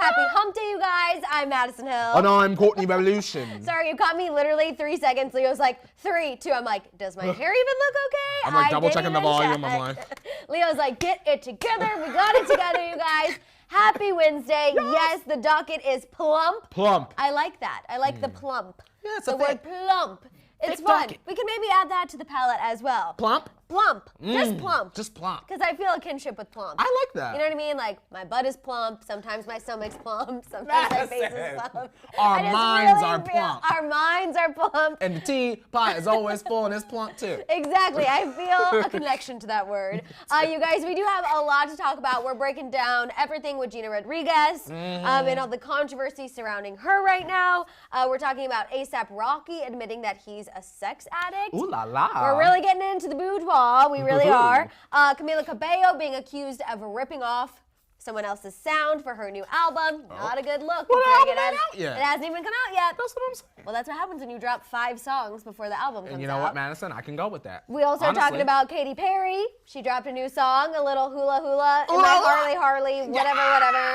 Happy hump day, you guys. I'm Maddison Hill. And I'm Courtney Revolution. Sorry, you caught me literally 3 seconds. Leo's like, 3, 2. I'm like, does my hair even look okay? I'm like double checking the volume. I'm like. Leo's like, get it together. We got it together, you guys. Happy Wednesday. Yes, the docket is plump. Plump. I like that. I like the plump. Yeah, it's the word plump. It's fun. docket. We can maybe add that to the palette as well. Plump? Plump. Just plump. Just plump. Because I feel a kinship with plump. I like that. You know what I mean? Like, my butt is plump. Sometimes my stomach's plump. Sometimes my face is plump. Our minds are plump. Our minds are plump. And the teapot is always full and it's plump too. Exactly. I feel a connection to that word. You guys, we do have a lot to talk about. We're breaking down everything with Gina Rodriguez and all the controversy surrounding her right now. We're talking about A$AP Rocky admitting that he's a sex addict. Ooh la la. We're really getting into the boudoir. We really are. Camila Cabello being accused of ripping off someone else's sound for her new album. Not a good look. Well, considering the album ain't out yet. It hasn't even come out yet. That's what I'm saying. Well, that's what happens when you drop 5 songs before the album comes out. And you know what, Madison? I can go with that. We also are talking about Katy Perry. She dropped a new song, a little hula hula. Ooh, Harley Harley, whatever.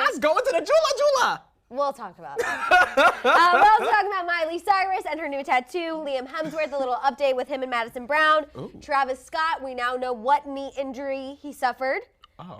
Let's go into the Jula. We'll talk about that. We're also talking about Miley Cyrus and her new tattoo. Liam Hemsworth, a little update with him and Madison Brown. Ooh. Travis Scott, we now know what knee injury he suffered.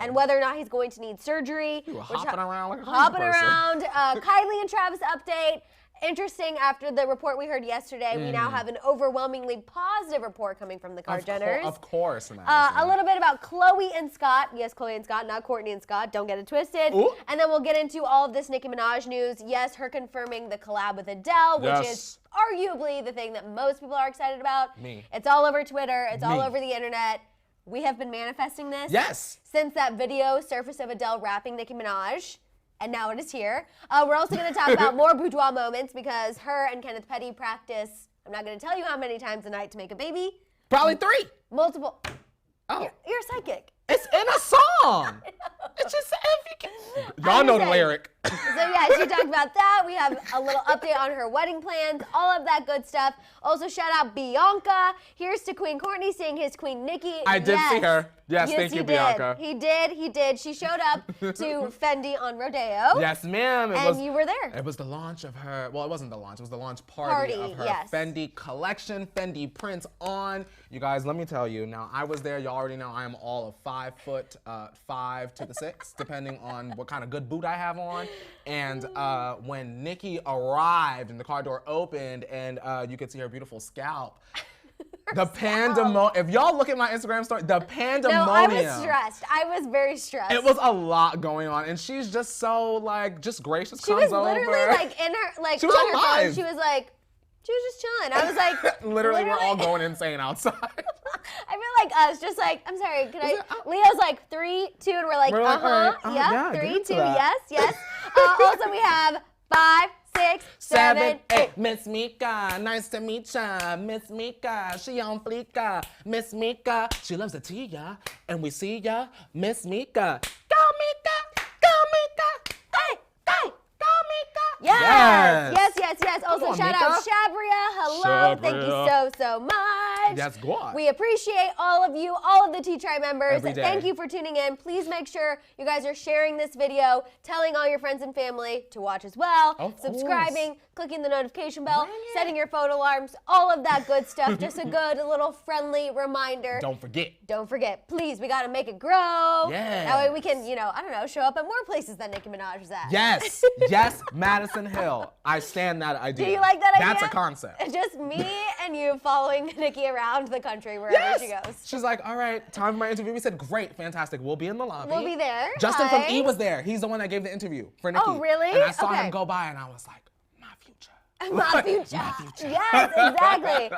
And whether or not he's going to need surgery. You were hopping around like a Hopping crazy person. around. Kylie and Travis update. Interesting, after the report we heard yesterday, we now have an overwhelmingly positive report coming from the Kardashians. Of course, Madison. A little bit about Khloe and Scott. Yes, Khloe and Scott, not Courtney and Scott. Don't get it twisted. Ooh. And then we'll get into all of this Nicki Minaj news. Yes, her confirming the collab with Adele, which is arguably the thing that most people are excited about. Me. It's all over Twitter. It's all over the internet. We have been manifesting this since that video surfaced of Adele rapping Nicki Minaj. And now it is here. We're also going to talk about more boudoir moments because her and Kenneth Petty practice, I'm not going to tell you how many times a night to make a baby. Probably 3. Multiple. Oh. You're psychic. It's in a song. It's just y'all know the lyric. So yeah, she talked about that. We have a little update on her wedding plans, all of that good stuff. Also shout out Bianca. Here's to Queen Courtney seeing his Queen Nicki. I did see her. Yes, thank you, Bianca. He did. She showed up to Fendi on Rodeo. Yes, ma'am. And you were there. It was the launch of her, well, it wasn't the launch, it was the launch party of her Fendi collection, Fendi prints on. You guys, let me tell you, now I was there, y'all already know I am all of 5'5" to the 6, depending on what kind of good boot I have on. And when Nicki arrived and the car door opened and you could see her beautiful scalp, the pandemonium. If y'all look at my Instagram story, the pandemonium. No, I was stressed. I was very stressed. It was a lot going on, and she's just so just gracious. She was literally like in her she was on her phone. alive. She was just chilling. I was like, literally, we're all going insane outside. I feel like us, just like, I'm sorry, can I? Leo's like 3, 2, and we're like, yeah, 3, 2, yes. Also, we have 5, 6, 7, 8. Miss Mika, nice to meet ya. Miss Mika, she on fleeka. Miss Mika, she loves the tea, ya. And we see ya, Miss Mika. Go Mika, go Mika. Hey, go Mika. Yes. Also, on, shout Mika. out Shabria. Hello, thank you so much. Yes, go on. We appreciate all of you, all of the T-Tribe members. Every day. Thank you for tuning in. Please make sure you guys are sharing this video, telling all your friends and family to watch as well, subscribing, clicking the notification bell, setting your phone alarms, all of that good stuff. Just a good little friendly reminder. Don't forget. Please, we got to make it grow. Yeah. That way we can, I don't know, show up at more places than Nicki Minaj is at. Yes, Maddison Hill. I stand that idea. Do you like that idea? That's a concept. Just me and you following Nicki around the country wherever she goes. She's like, all right, time for my interview. We said, great, fantastic. We'll be in the lobby. We'll be there. Justin from E was there. He's the one that gave the interview for Nicki. Oh, really? And I saw him go by and I was like, my future. My future. Yes, exactly.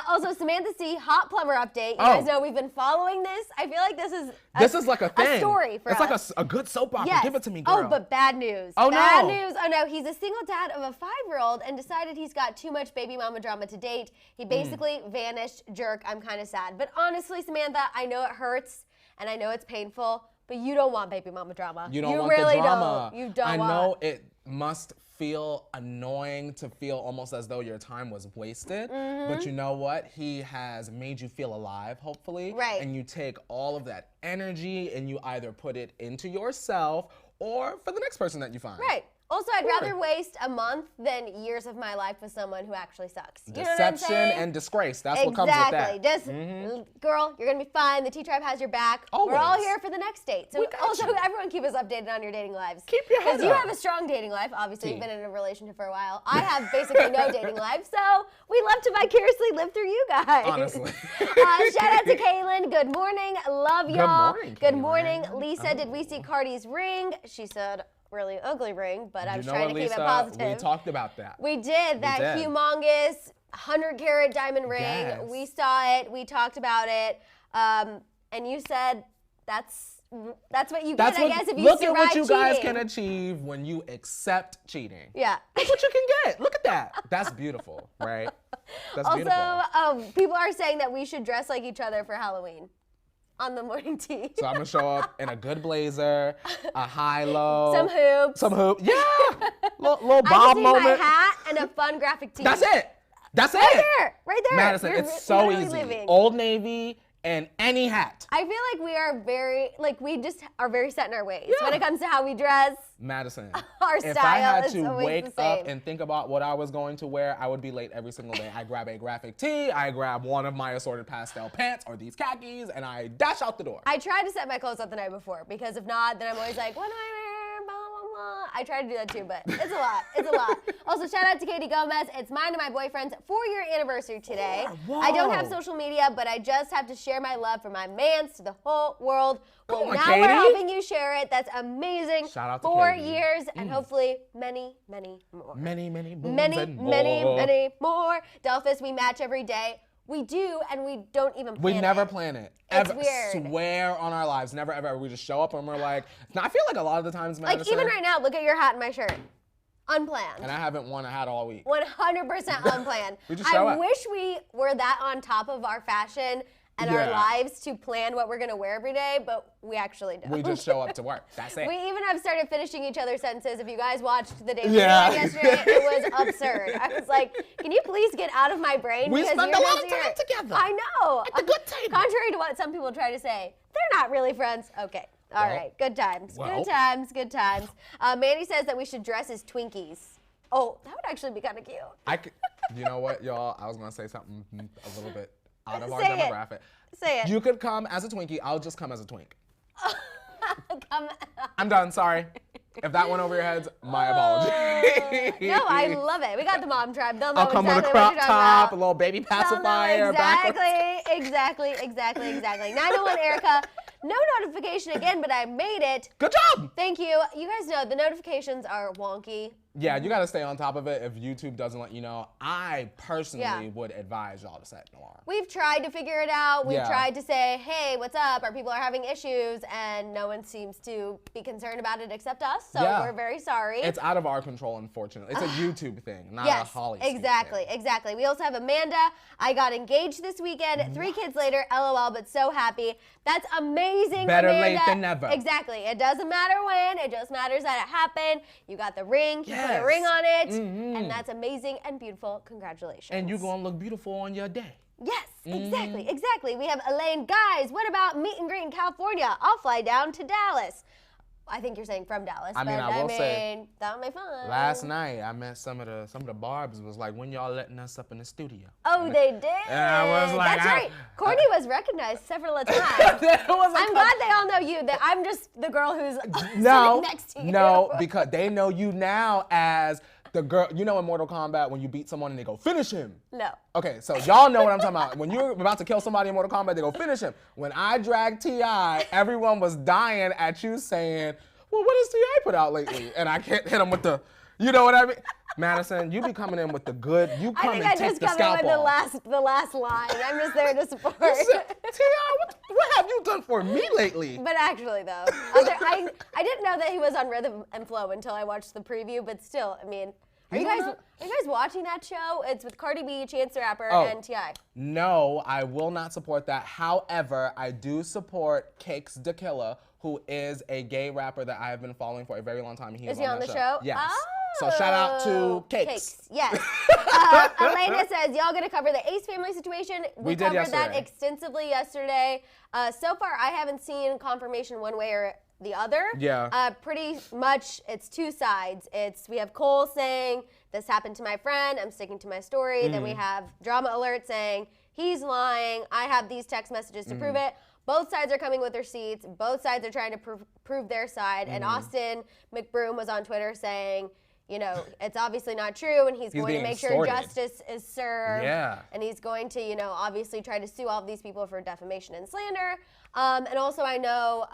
Also, Samantha C, hot plumber update. You guys know we've been following this. I feel like this is like a thing. A story for us. It's like a good soap opera. Give it to me, girl. Oh, but bad news. Oh, bad no. news. Oh, no. He's a single dad of a 5-year-old and decided he's got too much baby mama drama to date. He basically vanished. Jerk. I'm kind of sad. But honestly, Samantha, I know it hurts and I know it's painful, but you don't want baby mama drama. You don't want really the drama. Don't. You don't I want. know it must feel annoying to feel almost as though your time was wasted. But you know what? He has made you feel alive, hopefully. Right. And you take all of that energy and you either put it into yourself or for the next person that you find. Right. Also, I'd rather waste a month than years of my life with someone who actually sucks. You know what I'm Deception saying? and disgrace. That's what comes with that. Exactly. Girl, you're going to be fine. The T-Tribe has your back. Always. We're all here for the next date. So also, you. everyone keep us updated on your dating lives. Keep your head up. Because you have a strong dating life. Obviously, you've been in a relationship for a while. I have basically no dating life. So we love to vicariously live through you guys. Honestly. Shout out to Kaylin. Good morning. Love y'all. Good morning. Lisa, did we see Cardi's ring? She said, really ugly ring, but I'm trying to keep Lisa, it positive. We talked about that. We did. That humongous 100-carat diamond ring. Yes. We saw it. We talked about it. And you said that's what you get, I guess, if you look survive at what you cheating. guys can achieve when you accept cheating. Yeah. That's what you can get. Look at that. That's beautiful, right? That's beautiful. Also, people are saying that we should dress like each other for Halloween. On the morning tea. So I'm gonna show up in a good blazer, a high-low. Some hoops. Yeah. little bob moment. I just need my hat and a fun graphic tee. That's it. Right there. Madison, it's so easy. Living. Old Navy and any hat. I feel like we are we just are very set in our ways when it comes to how we dress. Madison, our if style I had is to always wake the same. up and think about what I was going to wear, I would be late every single day. I grab a graphic tee, I grab one of my assorted pastel pants or these khakis, and I dash out the door. I try to set my clothes up the night before because if not, then I'm always like, what do I wear? Blah, blah, blah. I try to do that too, but it's a lot. It's a lot. Also, shout out to Katie Gomez. It's mine and my boyfriend's 4-year anniversary today. Whoa. I don't have social media, but I just have to share my love for my mans to the whole world. Well, Come on, now Katie. we're helping you share it. That's amazing. Shout out to 4 Katie. years and hopefully many, many more. Many more. Delphus, we match every day. We do, and we don't even plan it. We never plan it. It's ever. weird. Swear on our lives, never ever. We just show up and we're like, I feel like a lot of the times, Madison, like even right now, look at your hat and my shirt. Unplanned. And I haven't worn a hat all week. 100% unplanned. We just show up. I wish we were that on top of our fashion and our lives to plan what we're gonna wear every day, but we actually don't. We just show up to work. That's it. We even have started finishing each other's sentences. If you guys watched the Daily yesterday, it was absurd. I was like, can you please get out of my brain? We spend a lot of time together. I know. At the good table. Contrary to what some people try to say, they're not really friends. Okay. All right. Good times. Well. Good times. Good times. Mandy says that we should dress as Twinkies. Oh, that would actually be kind of cute. You know what, y'all? I was gonna say something a little bit out of our Say it. demographic. Say it. You could come as a Twinkie. I'll just come as a twink. I'm done. Sorry. If that went over your heads, my apologies. No, I love it. We got the mom tribe. They'll know I'll come exactly with a crop what you're top, a talking little baby about. pacifier. Exactly. 901 Erica. No notification again, but I made it. Good job. Thank you. You guys know the notifications are wonky. Yeah, you got to stay on top of it. If YouTube doesn't let you know, I personally would advise y'all to set an alarm. We've tried to figure it out. We've tried to say, hey, what's up? Our people are having issues, and no one seems to be concerned about it except us, so we're very sorry. It's out of our control, unfortunately. It's a YouTube thing, not a Hollyscoop exactly, thing. Exactly. We also have Amanda. I got engaged this weekend. 3 kids later, LOL, but so happy. That's amazing, Better Amanda. late than never. Exactly. It doesn't matter when. It just matters that it happened. You got the ring. You put a ring on it. And that's amazing and beautiful. Congratulations. And you're going to look beautiful on your day. Yes, exactly. We have Elaine. Guys, what about meet and greet in California? I'll fly down to Dallas. I think you're saying from Dallas. I will say, that would be fun. Last night I met some of the Barbs. Was like, when y'all letting us up in the studio? Oh, they did. And I was like, that's right. Courtney was recognized several times. I'm glad they all know you. That I'm just the girl who's sitting next to you. No, because they know you now as the girl. You know in Mortal Kombat when you beat someone and they go, finish him. No. Okay, so y'all know what I'm talking about. When you're about to kill somebody in Mortal Kombat, they go, finish him. When I dragged T.I., everyone was dying at you saying, well, what has T.I. put out lately? And I can't hit him with the, you know what I mean? Madison, you be coming in with the good. You come and take the scalp off. I think I just come in with the last line. I'm just there to support. T.I., what have you done for me lately? But actually, though, I didn't know that he was on Rhythm and Flow until I watched the preview. But still, I mean, are you guys watching that show? It's with Cardi B, Chance the Rapper, and T.I. No, I will not support that. However, I do support Cakes Da Killa, who is a gay rapper that I have been following for a very long time. Is he on the show? Yes. Oh. So shout out to Cakes. Yes. Elena says, y'all gonna cover the Ace family situation? We did covered that yesterday. extensively yesterday. So far, I haven't seen confirmation one way or the other. Yeah. Pretty much, it's two sides. We have Cole saying, this happened to my friend, I'm sticking to my story. Then we have Drama Alert saying, he's lying, I have these text messages to prove it. Both sides are coming with receipts. Both sides are trying to prove their side. And Austin McBroom was on Twitter saying, you know, it's obviously not true, and he's going to make sure justice is served. Yeah. And he's going to, you know, obviously try to sue all of these people for defamation and slander. And also I know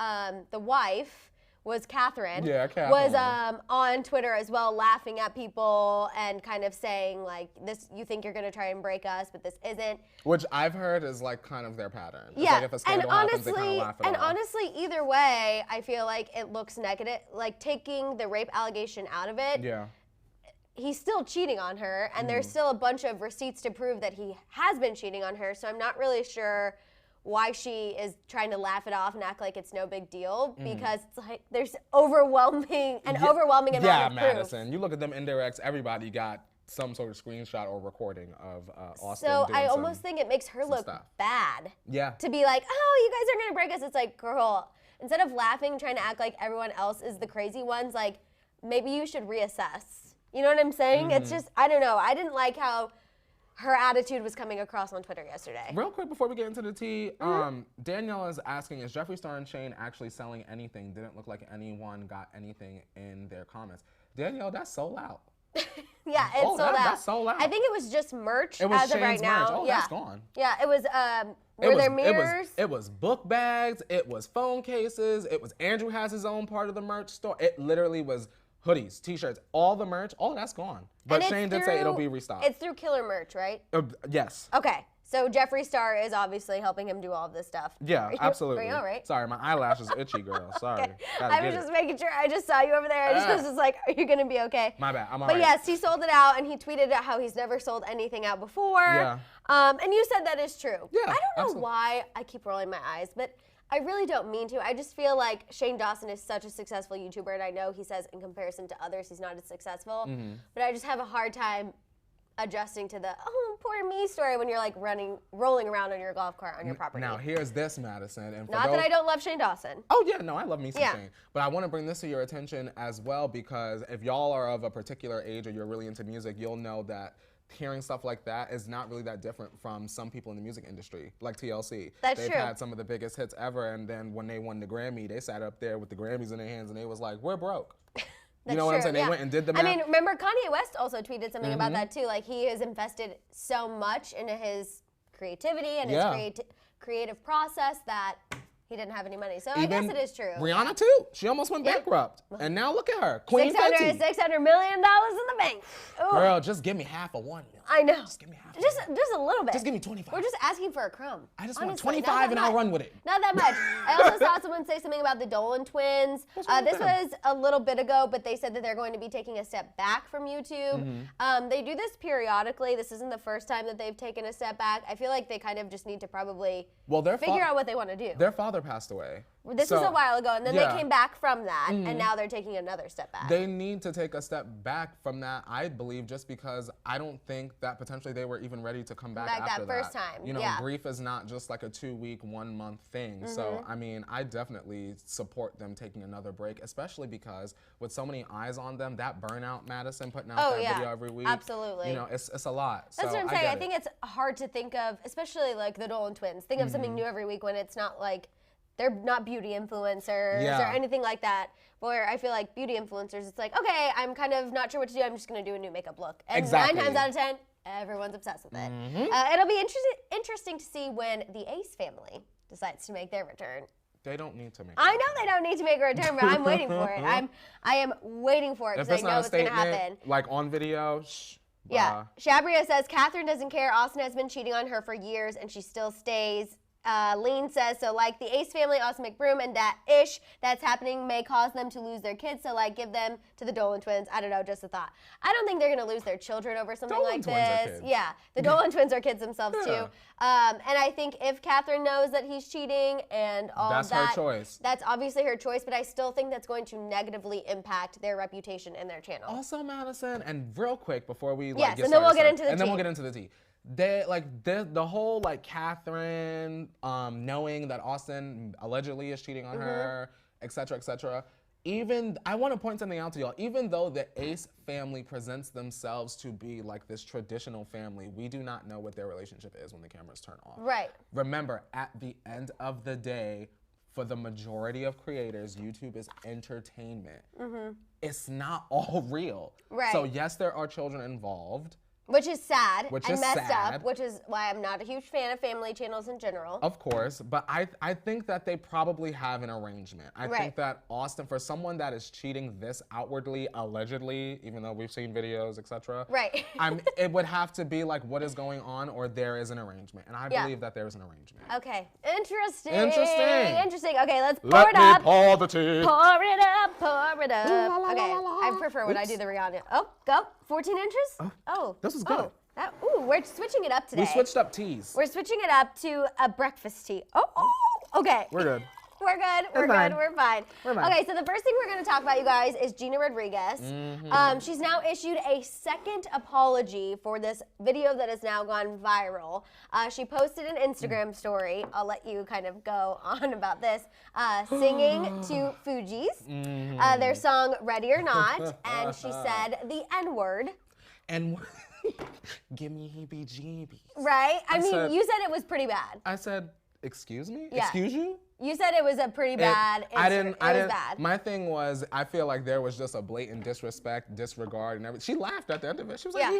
the wife was Catherine. Yeah, Catherine. Was on Twitter as well, laughing at people and kind of saying, like, this, you think you're going to try and break us, but this isn't. Which I've heard is, like, kind of their pattern. It's yeah, like if a scandal happens, they kind of laugh it off. Honestly, either way, I feel like it looks negative. Like, taking the rape allegation out of it, yeah, he's still cheating on her, and there's still a bunch of receipts to prove that he has been cheating on her, so I'm not really sure why she is trying to laugh it off and act like it's no big deal, because it's like there's overwhelming amount of proof. Yeah, Maddison, you look at them indirects, everybody got some sort of screenshot or recording of Austin So doing I almost think it makes her look bad. Yeah. To be like, oh, you guys are gonna break us. It's like, girl, instead of laughing, trying to act like everyone else is the crazy ones, like, maybe you should reassess. You know what I'm saying? It's just, I don't know. I didn't like how her attitude was coming across on Twitter yesterday. Real quick before we get into the tea, Danielle is asking, is Jeffree Star and Shane actually selling anything? Didn't look like anyone got anything in their comments. Danielle, that's sold out. Yeah, it's sold out. That's sold out. I think it was just merch it was as of right Shane's now. Merch. Oh, yeah. that's gone. Yeah, it was, were there mirrors? It was book bags, it was phone cases, it was Andrew has his own part of the merch store. It literally was hoodies, t-shirts, all the merch, all of that's gone. But Shane did say it'll be restocked. It's through Killer Merch, right? Yes. Okay, so Jeffree Star is obviously helping him do all of this stuff. Yeah, absolutely. Are you all right? Sorry, my eyelash is itchy, girl. Sorry. Okay. I was just making sure. I just saw you over there. I just was like, are you going to be okay? My bad, I'm all right. But yes, he sold it out, and he tweeted out how he's never sold anything out before. Yeah. And you said that is true. Yeah, I don't know why I keep rolling my eyes, but I really don't mean to. I just feel like Shane Dawson is such a successful YouTuber, and I know he says in comparison to others he's not as successful, but I just have a hard time adjusting to the, oh, poor me story when you're like rolling around on your golf cart on your property. Now, here's this, Maddison. And not that I don't love Shane Dawson. Oh, yeah, no, I love me some Shane. But I want to bring this to your attention as well, because if y'all are of a particular age or you're really into music, you'll know that hearing stuff like that is not really that different from some people in the music industry, like TLC. They've had some of the biggest hits ever, and then when they won the Grammy, they sat up there with the Grammys in their hands, and they was like, we're broke. You know what I'm saying? They went and did the math. I mean, remember Kanye West also tweeted something about that too. Like, he has invested so much into his creativity and his creative process that he didn't have any money. So I guess it is true. Rihanna too. She almost went bankrupt. And now look at her. Queen Fenty. $600 million in the bank. Ooh. Girl, just give me half of $1 million. I know. Just give me half. Just a little bit. Just give me 25. We're just asking for a crumb. I just want 25 and I'll run with it. Not that much. I also saw someone say something about the Dolan twins. This was a little bit ago, but they said that they're going to be taking a step back from YouTube. They do this periodically. This isn't the first time that they've taken a step back. I feel like they kind of just need to probably figure out what they want to do. Their father passed away. This was a while ago, and then they came back from that, and now they're taking another step back. They need to take a step back from that, I believe, just because I don't think that potentially they were even ready to come back after that. That first time, You know, grief is not just like a 2-week, 1-month thing. So, I mean, I definitely support them taking another break, especially because with so many eyes on them, that burnout, Maddison, putting out that video every week. Absolutely. You know, it's a lot. That's what I'm saying. I think it's hard to think of, especially like the Dolan twins, think of something new every week when it's not like, they're not beauty influencers or anything like that. Where I feel like beauty influencers, it's like, okay, I'm kind of not sure what to do. I'm just going to do a new makeup look. And 9 times out of 10, everyone's obsessed with it. It'll be interesting to see when the Ace family decides to make their return. They don't need to make. I know they don't need to make a return, but I'm waiting for it. I am waiting for it because I know it's going to happen. Like on video. Yeah. Shabria says Catherine doesn't care. Austin has been cheating on her for years, and she still stays. Lean says, so like the Ace family, Austin McBroom, and that ish that's happening may cause them to lose their kids. So like give them to the Dolan twins. I don't know, just a thought. I don't think they're going to lose their children over something like this. Yeah, the Dolan twins are kids themselves too. And I think if Catherine knows that he's cheating and all that's that, her choice. That's obviously her choice, but I still think that's going to negatively impact their reputation and their channel. Also, Maddison, and real quick before we get started, we'll get into the tea. And then we'll get into the tea. The whole like Catherine knowing that Austin allegedly is cheating on her et cetera, et cetera. Even, I want to point something out to y'all. Even though the Ace family presents themselves to be like this traditional family, we do not know what their relationship is when the cameras turn off. Right. Remember, at the end of the day, for the majority of creators, YouTube is entertainment. It's not all real. Right. So yes, there are children involved. Which is sad and messed sad. up, which is why I'm not a huge fan of family channels in general. Of course, but I think that they probably have an arrangement. I think that Austin, for someone that is cheating this outwardly, allegedly, even though we've seen videos, etc. Right. It would have to be like what is going on, or there is an arrangement, and I believe that there is an arrangement. Okay, interesting. Okay, let's pour Let it up. me pour the tea. Pour it up, pour it up. Okay, I prefer when I do the Rihanna. Oh, go. 14 inches? Oh. This is good. We're switching it up today. We switched up teas. We're switching it up to a breakfast tea. Okay. We're good. We're good. We're fine. We're fine. Okay, so the first thing we're going to talk about, you guys, is Gina Rodriguez. She's now issued a second apology for this video that has now gone viral. She posted an Instagram story. I'll let you kind of go on about this. Singing to Fugees, their song Ready or Not, and she said the N-word. And give me heebie-jeebies. Right? I mean, you said it was pretty bad. I said, excuse me? Yeah. Excuse you? You said it was a pretty bad. I didn't. Bad. My thing was, I feel like there was just a blatant disrespect, disregard, and everything. She laughed at the end of it. She was like,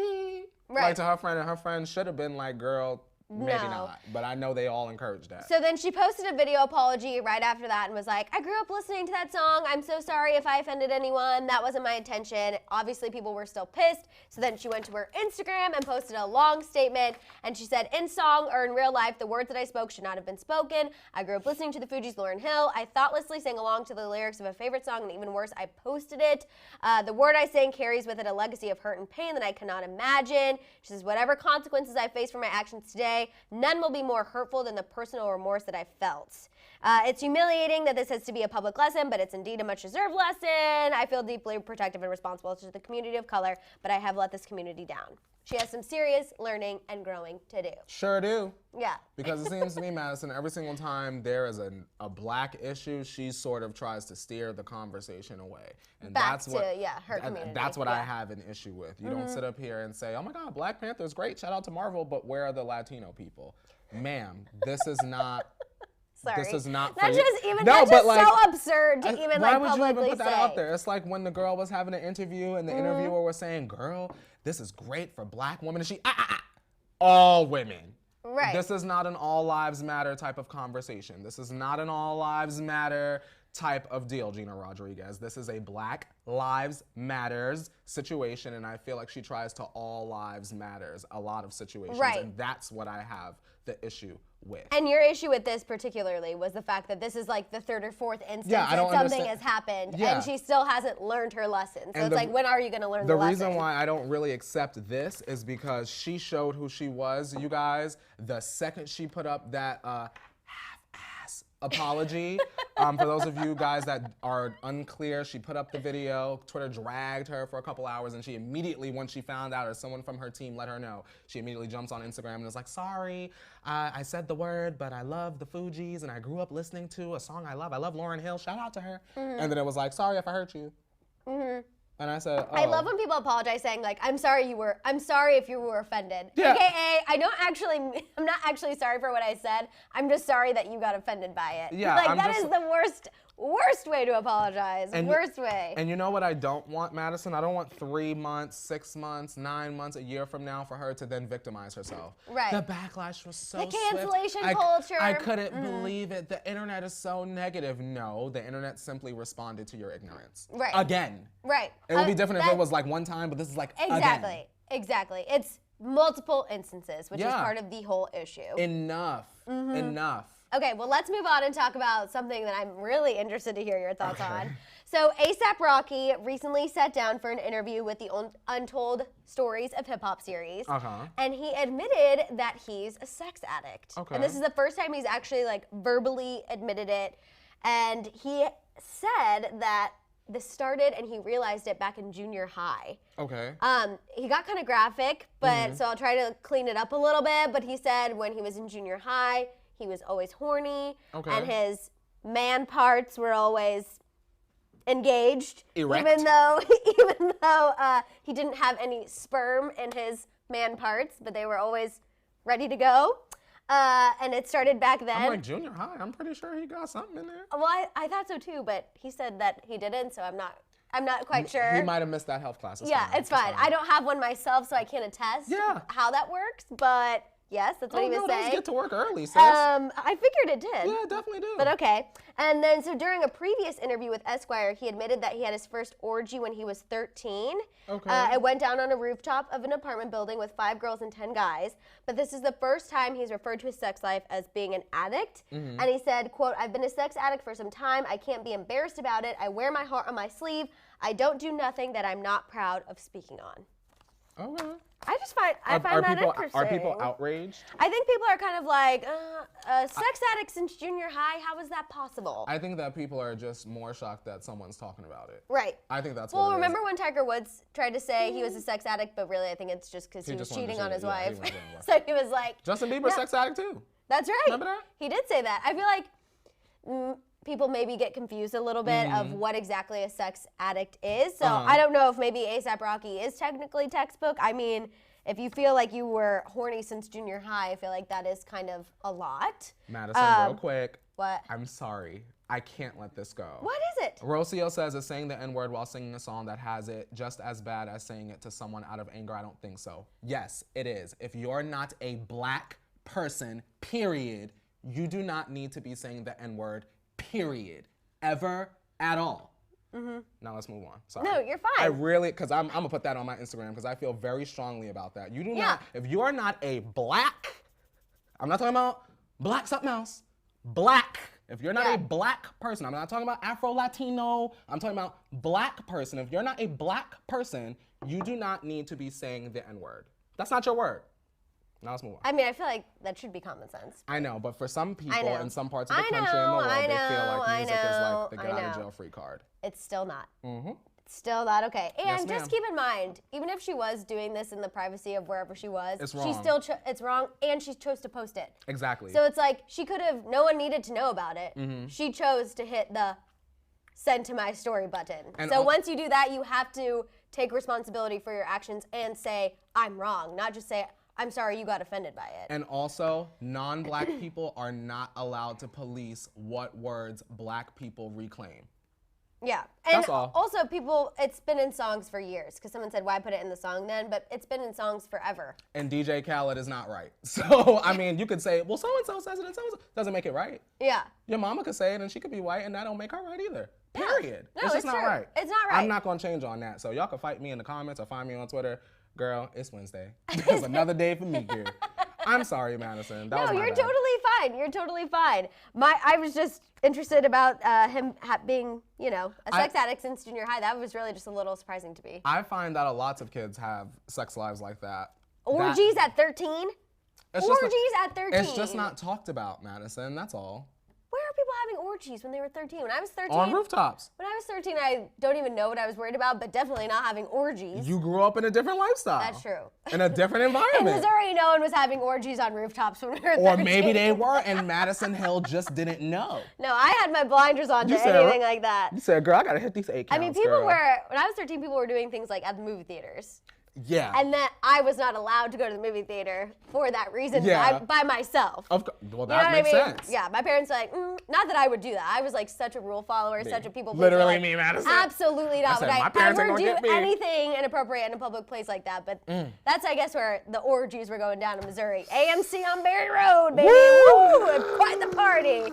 like to her friend, and her friend should have been like, girl, maybe not. But I know they all encouraged that. So then she posted a video apology right after that and was like, I grew up listening to that song. I'm so sorry if I offended anyone. That wasn't my intention. Obviously, people were still pissed. So then she went to her Instagram and posted a long statement. And she said, in song or in real life, the words that I spoke should not have been spoken. I grew up listening to the Fugees' Lauryn Hill. I thoughtlessly sang along to the lyrics of a favorite song, and even worse, I posted it. The word I sang carries with it a legacy of hurt and pain that I cannot imagine. She says, whatever consequences I face for my actions today, none will be more hurtful than the personal remorse that I felt. It's humiliating that this has to be a public lesson, but it's indeed a much-deserved lesson. I feel deeply protective and responsible to the community of color, but I have let this community down. She has some serious learning and growing to do. Sure do. Yeah. Because it seems to me, Madison, every single time there is a black issue, she sort of tries to steer the conversation away. And Back that's to, what, her community. That's what I have an issue with. You don't sit up here and say, oh my God, Black Panther's great, shout out to Marvel, but where are the Latino people? Ma'am, this is not... Sorry. This is not that's for just you. even no, that's but just like, so absurd to even why like would publicly you even put that say. out there? It's like when the girl was having an interview and the interviewer was saying, girl, this is great for black women. And she, all women. Right. This is not an all lives matter type of conversation. This is not an all lives matter type of deal, Gina Rodriguez. This is a Black Lives Matters situation, and I feel like she tries to all lives matters a lot of situations, and that's what I have the issue with. And your issue with this particularly was the fact that this is like the third or fourth instance that something has happened, and she still hasn't learned her lesson. So it's like, when are you going to learn the lesson? The reason why I don't really accept this is because she showed who she was, you guys, the second she put up that half-ass apology. For those of you guys that are unclear, she put up the video, Twitter dragged her for a couple hours, and she immediately, once she found out, or someone from her team let her know, she immediately jumps on Instagram and is like, sorry, I said the word, but I love the Fugees, and I grew up listening to a song I love. I love Lauryn Hill, shout out to her. And then it was like, sorry if I hurt you. And I said, oh. I love when people apologize saying like, I'm sorry if you were offended. Yeah. AKA, I'm not actually sorry for what I said. I'm just sorry that you got offended by it. Yeah, like that is the worst way to apologize. Worst way. And you know what I don't want, Madison? I don't want 3 months, 6 months, 9 months, a year from now for her to then victimize herself. Right. The backlash was so the cancellation swift. culture. I couldn't believe it. The internet is so negative. No, the internet simply responded to your ignorance. Right. Again. Right. It would be different if it was like one time, but this is like Exactly. again. Exactly. It's multiple instances, which is part of the whole issue. Enough. Enough. Okay, well, let's move on and talk about something that I'm really interested to hear your thoughts on. So A$AP Rocky recently sat down for an interview with the Untold Stories of Hip Hop series, and he admitted that he's a sex addict. And this is the first time he's actually like verbally admitted it, and he said that this started and he realized it back in junior high. He got kind of graphic, but so I'll try to clean it up a little bit, but he said when he was in junior high, he was always horny, and his man parts were always engaged, erect. even though he didn't have any sperm in his man parts, but they were always ready to go. And it started back then. I'm like, junior high, I'm pretty sure he got something in there. Well, I thought so too, but he said that he didn't, so I'm not quite sure. He might have missed that health class. It's fine. I don't have one myself, so I can't attest how that works, but yes, that's what he was saying. Get to work early, sis. I figured it did. Yeah, definitely do. But okay. And then, so during a previous interview with Esquire, he admitted that he had his first orgy when he was 13. Okay. It went down on a rooftop of an apartment building with 5 girls and 10 guys. But this is the first time he's referred to his sex life as being an addict. Mm-hmm. And he said, quote, "I've been a sex addict for some time. I can't be embarrassed about it. I wear my heart on my sleeve. I don't do nothing that I'm not proud of speaking on." Okay. I find that interesting. Are people outraged? I think people are kind of like, sex addict since junior high, how is that possible? I think that people are just more shocked that someone's talking about it. Right. I think that's what it remember when Tiger Woods tried to say he was a sex addict, but really I think it's just because he was cheating on his wife. So he was like... Justin Bieber's sex addict too. That's right. Remember that? He did say that. I feel like... people maybe get confused a little bit of what exactly a sex addict is. So I don't know if maybe A$AP Rocky is technically textbook. I mean, if you feel like you were horny since junior high, I feel like that is kind of a lot. Madison, real quick. What? I'm sorry. I can't let this go. What is it? Rocio says, is saying the N-word while singing a song that has it just as bad as saying it to someone out of anger? I don't think so. Yes, it is. If you're not a black person, period, you do not need to be saying the N-word, period, ever, at all. Mm-hmm. Now let's move on. Sorry. No, you're fine. I really, because I'm gonna put that on my Instagram because I feel very strongly about that. You do not, if you are not a black, I'm not talking about black something else, black. If you're not a black person, I'm not talking about Afro-Latino, I'm talking about black person. If you're not a black person, you do not need to be saying the N-word. That's not your word. Now let's move on. I mean, I feel like that should be common sense. I know, but for some people in some parts of the country and the world, they feel like music is like the get out of jail free card. It's still not. Mm-hmm. It's still not okay. And yes, just keep in mind, even if she was doing this in the privacy of wherever she was, it's wrong. She still it's wrong, and she chose to post it. Exactly. So it's like she could have. No one needed to know about it. Mm-hmm. She chose to hit the send to my story button. And so once you do that, you have to take responsibility for your actions and say I'm wrong, not just say I'm sorry you got offended by it. And also, non-black people are not allowed to police what words black people reclaim. Yeah. And that's all. Also, it's been in songs for years, because someone said, why put it in the song then? But it's been in songs forever. And DJ Khaled is not right. So, I mean, you could say, well, so-and-so says it and so-and-so. Doesn't make it right. Yeah. Your mama could say it and she could be white and that don't make her right either. Period. No, it's just not right. It's not right. I'm not going to change on that. So y'all can fight me in the comments or find me on Twitter. Girl, it's Wednesday. There's another day for me here. I'm sorry, Madison. That was my you're bad. Totally fine. You're totally fine. I was just interested about him being, a sex addict since junior high. That was really just a little surprising to me. I find that lots of kids have sex lives like that. Orgies at 13? Orgies at 13. It's just not talked about, Madison. That's all. Where are people having orgies when they were 13? When I was 13. On rooftops. When I was 13, I don't even know what I was worried about, but definitely not having orgies. You grew up in a different lifestyle. That's true. In a different environment. In Missouri, no one was having orgies on rooftops when we were 13. Or maybe they were, and Madison Hill just didn't know. No, I had my blinders on to anything like that. You said, girl, I gotta hit these 8 counts, I mean, when I was 13, people were doing things like at the movie theaters. Yeah. And then I was not allowed to go to the movie theater for that reason by myself. Of course. Well, that makes sense. Yeah, my parents were like, not that I would do that. I was like such a rule follower, such a people pleaser. Literally like, me, Madison. Absolutely not would I ever do anything inappropriate in a public place like that. But that's, I guess, where the orgies were going down in Missouri. AMC on Berry Road, baby. Woo! Quite the party.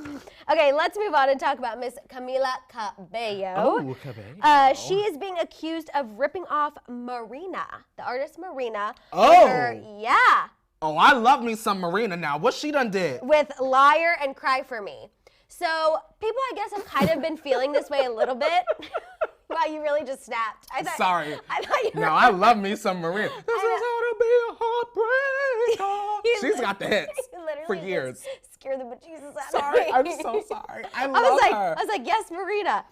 Okay, let's move on and talk about Miss Camila Cabello. Oh, Cabello. She is being accused of ripping off Marina, the artist Marina. Oh. Yeah. Oh, I love me some Marina now. What she done did? With Liar and Cry For Me. So people, I guess, have kind of been feeling this way a little bit. Wow, you really just snapped. Sorry. I thought you were. No, I love me some Marina. This is how to be a heartbreaker. She's got the hits for years. Scare the bejesus out Sorry, of me. I'm so sorry. I love her. I was like, yes, Marina.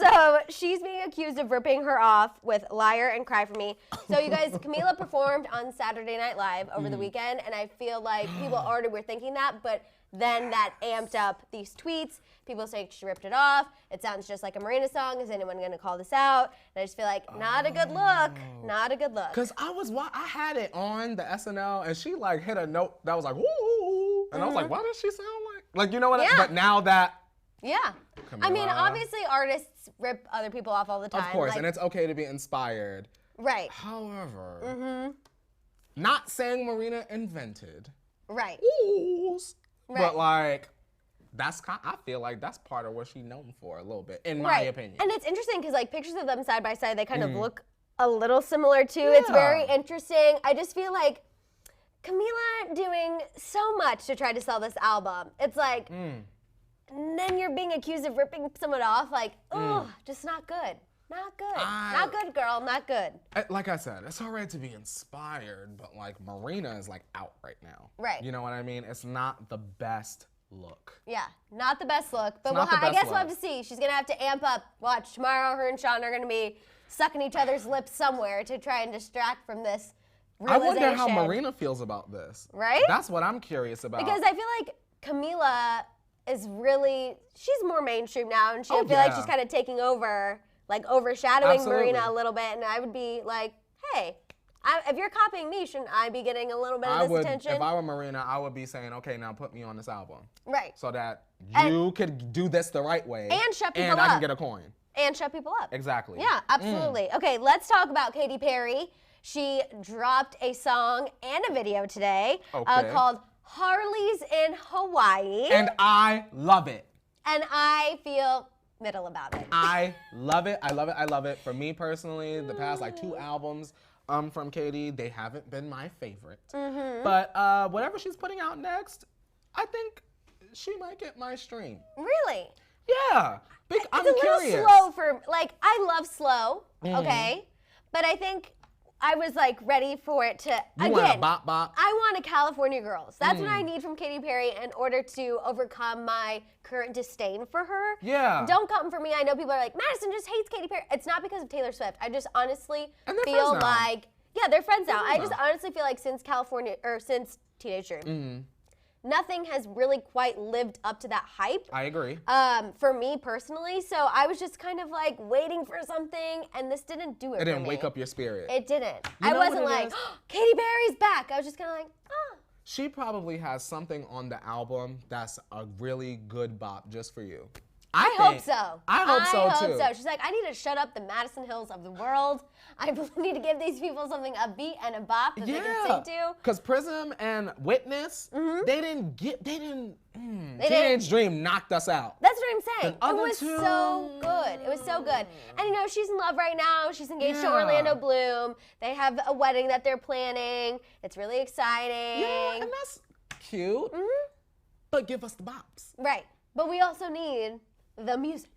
So she's being accused of ripping her off with Liar and Cry For Me. So you guys, Camila performed on Saturday Night Live over the weekend, and I feel like people already were thinking that, but then that amped up these tweets. People say she ripped it off. It sounds just like a Marina song. Is anyone going to call this out? And I just feel like not a good look. Not a good look. Because I had it on the SNL, and she like hit a note that was like, woo. And I was like, why does she sound like you know what? But now that. Yeah. Camila. I mean, obviously artists rip other people off all the time. Of course, and it's okay to be inspired. Right. However, not saying Marina invented. Right. Oohs, but like, I feel like that's part of what she's known for a little bit, in my opinion. And it's interesting because like pictures of them side by side, they kind of look a little similar too. Yeah. It's very interesting. I just feel like Camila doing so much to try to sell this album. It's like, and then you're being accused of ripping someone off. Like, just not good. Not good. Not good, girl. Not good. Like I said, it's all right to be inspired, but like Marina is like out right now. Right. You know what I mean? It's not the best look. Yeah, not the best look. But I guess we'll have to see. She's going to have to amp up. Watch, tomorrow her and Sean are going to be sucking each other's lips somewhere to try and distract from this realization. I wonder how Marina feels about this. Right? That's what I'm curious about. Because I feel like Camila is really, she's more mainstream now, and I feel like she's kind of taking over, like overshadowing Marina a little bit, and I would be like, hey, if you're copying me, shouldn't I be getting a little bit of this attention? If I were Marina, I would be saying, okay, now put me on this album. Right. So that you could do this the right way. And shut people up. And I can get a coin. And shut people up. Exactly. Yeah, absolutely. Okay, let's talk about Katy Perry. She dropped a song and a video today called Harley's in Hawaii. And I love it. And I feel middle about it. I love it. I love it. I love it. For me personally, the past like 2 albums from Katy, they haven't been my favorite. But whatever she's putting out next, I think she might get my stream. Really? Yeah. I'm curious. It's a little slow for, like, I love slow, okay? But I think I was like ready for it to, you want a bop bop? I want a California Girls. That's what I need from Katy Perry in order to overcome my current disdain for her. Yeah. Don't come for me. I know people are like, Madison just hates Katy Perry. It's not because of Taylor Swift. I just honestly feel like, yeah, they're friends now. I just honestly feel like since since Teenage Dream, nothing has really quite lived up to that hype. I agree. For me personally, so I was just kind of like waiting for something, and this didn't do it. It didn't wake up your spirit. It didn't. I wasn't like, oh, Katy Perry's back. I was just kind of like, oh. She probably has something on the album that's a really good bop just for you. I hope so. I hope so too. She's like, I need to shut up the Madison Hills of the world. I need to give these people something upbeat and a bop that they can sing to. Because Prism and Witness, Teenage Dream knocked us out. That's what I'm saying. It was so good. It was so good. And you know, she's in love right now. She's engaged to Orlando Bloom. They have a wedding that they're planning. It's really exciting. Yeah, and that's cute. But give us the bops. Right. But we also need the music.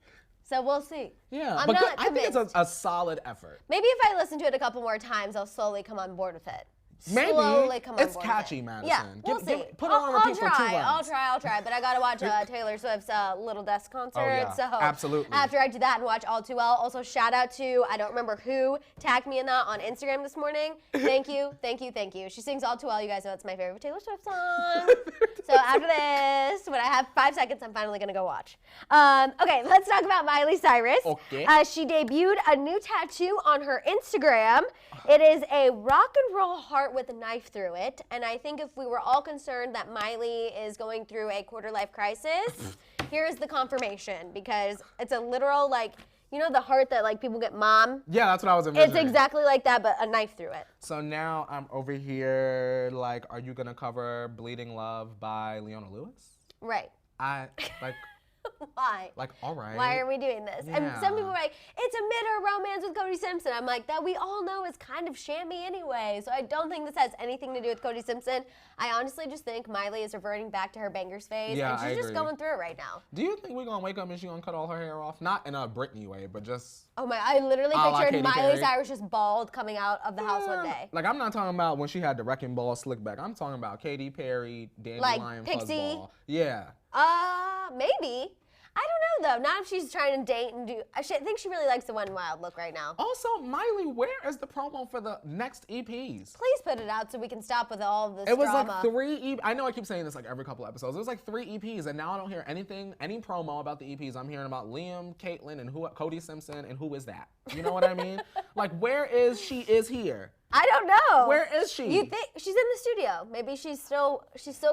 So we'll see. Yeah, but I think it's a solid effort. Maybe if I listen to it a couple more times, I'll slowly come on board with it. Maybe. Slowly come on it's board catchy, with it. Madison. Yeah, we'll see. Put it on repeat for 2 rounds. I'll try. But I gotta watch Taylor Swift's Little Desk concert. Oh, yeah. So absolutely. After I do that and watch All Too Well, also shout out to, I don't remember who tagged me in that on Instagram this morning. Thank you. She sings All Too Well. You guys know it's my favorite Taylor Swift song. So after this, when I have 5 seconds, I'm finally gonna go watch. Okay, let's talk about Miley Cyrus. Okay. She debuted a new tattoo on her Instagram. It is a rock and roll heart with a knife through it. And I think if we were all concerned that Miley is going through a quarter-life crisis, here's the confirmation, because it's a literal, like, you know the heart that like people get mom? Yeah, that's what I was envisioning. It's exactly like that, but a knife through it. So now I'm over here, like, are you gonna cover Bleeding Love by Leona Lewis? Right. Why? Like, all right. Why are we doing this? Yeah. And some people are like, it's a mid-her romance with Cody Simpson. I'm like, that we all know is kind of shammy anyway. So I don't think this has anything to do with Cody Simpson. I honestly just think Miley is reverting back to her bangers phase. Yeah, and she's just going through it right now. Do you think we're going to wake up and she's going to cut all her hair off? Not in a Britney way, but just... Oh my, I literally pictured Miley Cyrus just bald coming out of the house one day. Like, I'm not talking about when she had the wrecking ball slick back. I'm talking about Katy Perry, Dandelion, like Pixie? Fuzzball. Yeah. Maybe. I don't know though. Not if she's trying to date and do. I think she really likes the Wet n Wild look right now. Also, Miley, where is the promo for the next EPs? Please put it out so we can stop with all of this drama. It was like 3 EPs. I know I keep saying this like every couple episodes. It was like 3 EPs, and now I don't hear any promo about the EPs. I'm hearing about Liam, Caitlyn, and Cody Simpson, and who is that? You know what I mean? Like, where is she is here? I don't know. Where is she? You think she's in the studio? Maybe she's still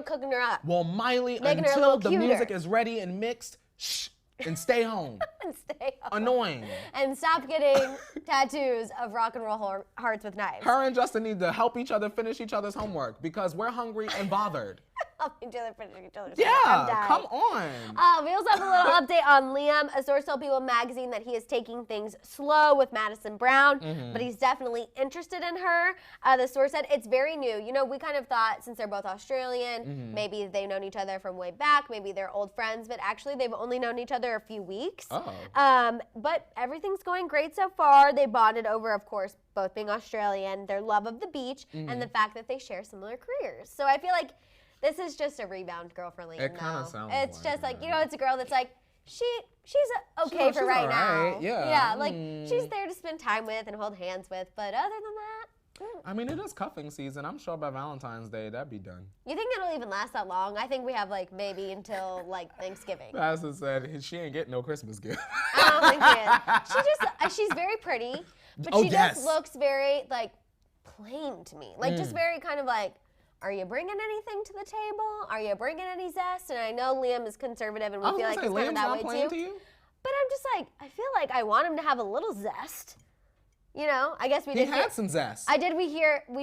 cooking her up. Well, Miley, until the music is ready and mixed, shh, and stay home. And stay home. Annoying. And stop getting tattoos of rock and roll hearts with knives. Her and Justin need to help each other finish each other's homework because we're hungry and bothered. Help each other finish each other's homework. Yeah, come on. We also have a little update on Liam. A source told People magazine that he is taking things slow with Madison Brown, but he's definitely interested in her. The source said it's very new. You know, we kind of thought since they're both Australian, maybe they've known each other from way back, maybe they're old friends, but actually they've only known each other a few weeks. But everything's going great so far. They bonded over, of course, both being Australian, their love of the beach, and the fact that they share similar careers. So I feel like this is just a rebound girl for Liam. It kind of sounds It's like just that. like, you know, it's a girl that's like, she's okay for right now. Yeah. Yeah, like she's there to spend time with and hold hands with, but other than that. I mean, it is cuffing season. I'm sure by Valentine's Day, that'd be done. You think it'll even last that long? I think we have like maybe until like Thanksgiving. Madison said she ain't getting no Christmas gift. I don't think she is. She's very pretty, but she just looks very like plain to me. Like just very kind of like, are you bringing anything to the table? Are you bringing any zest? And I know Liam is conservative and we feel like he's kind of that way too. But I'm just like, I feel like I want him to have a little zest. You know, I guess we did. He had some zest. We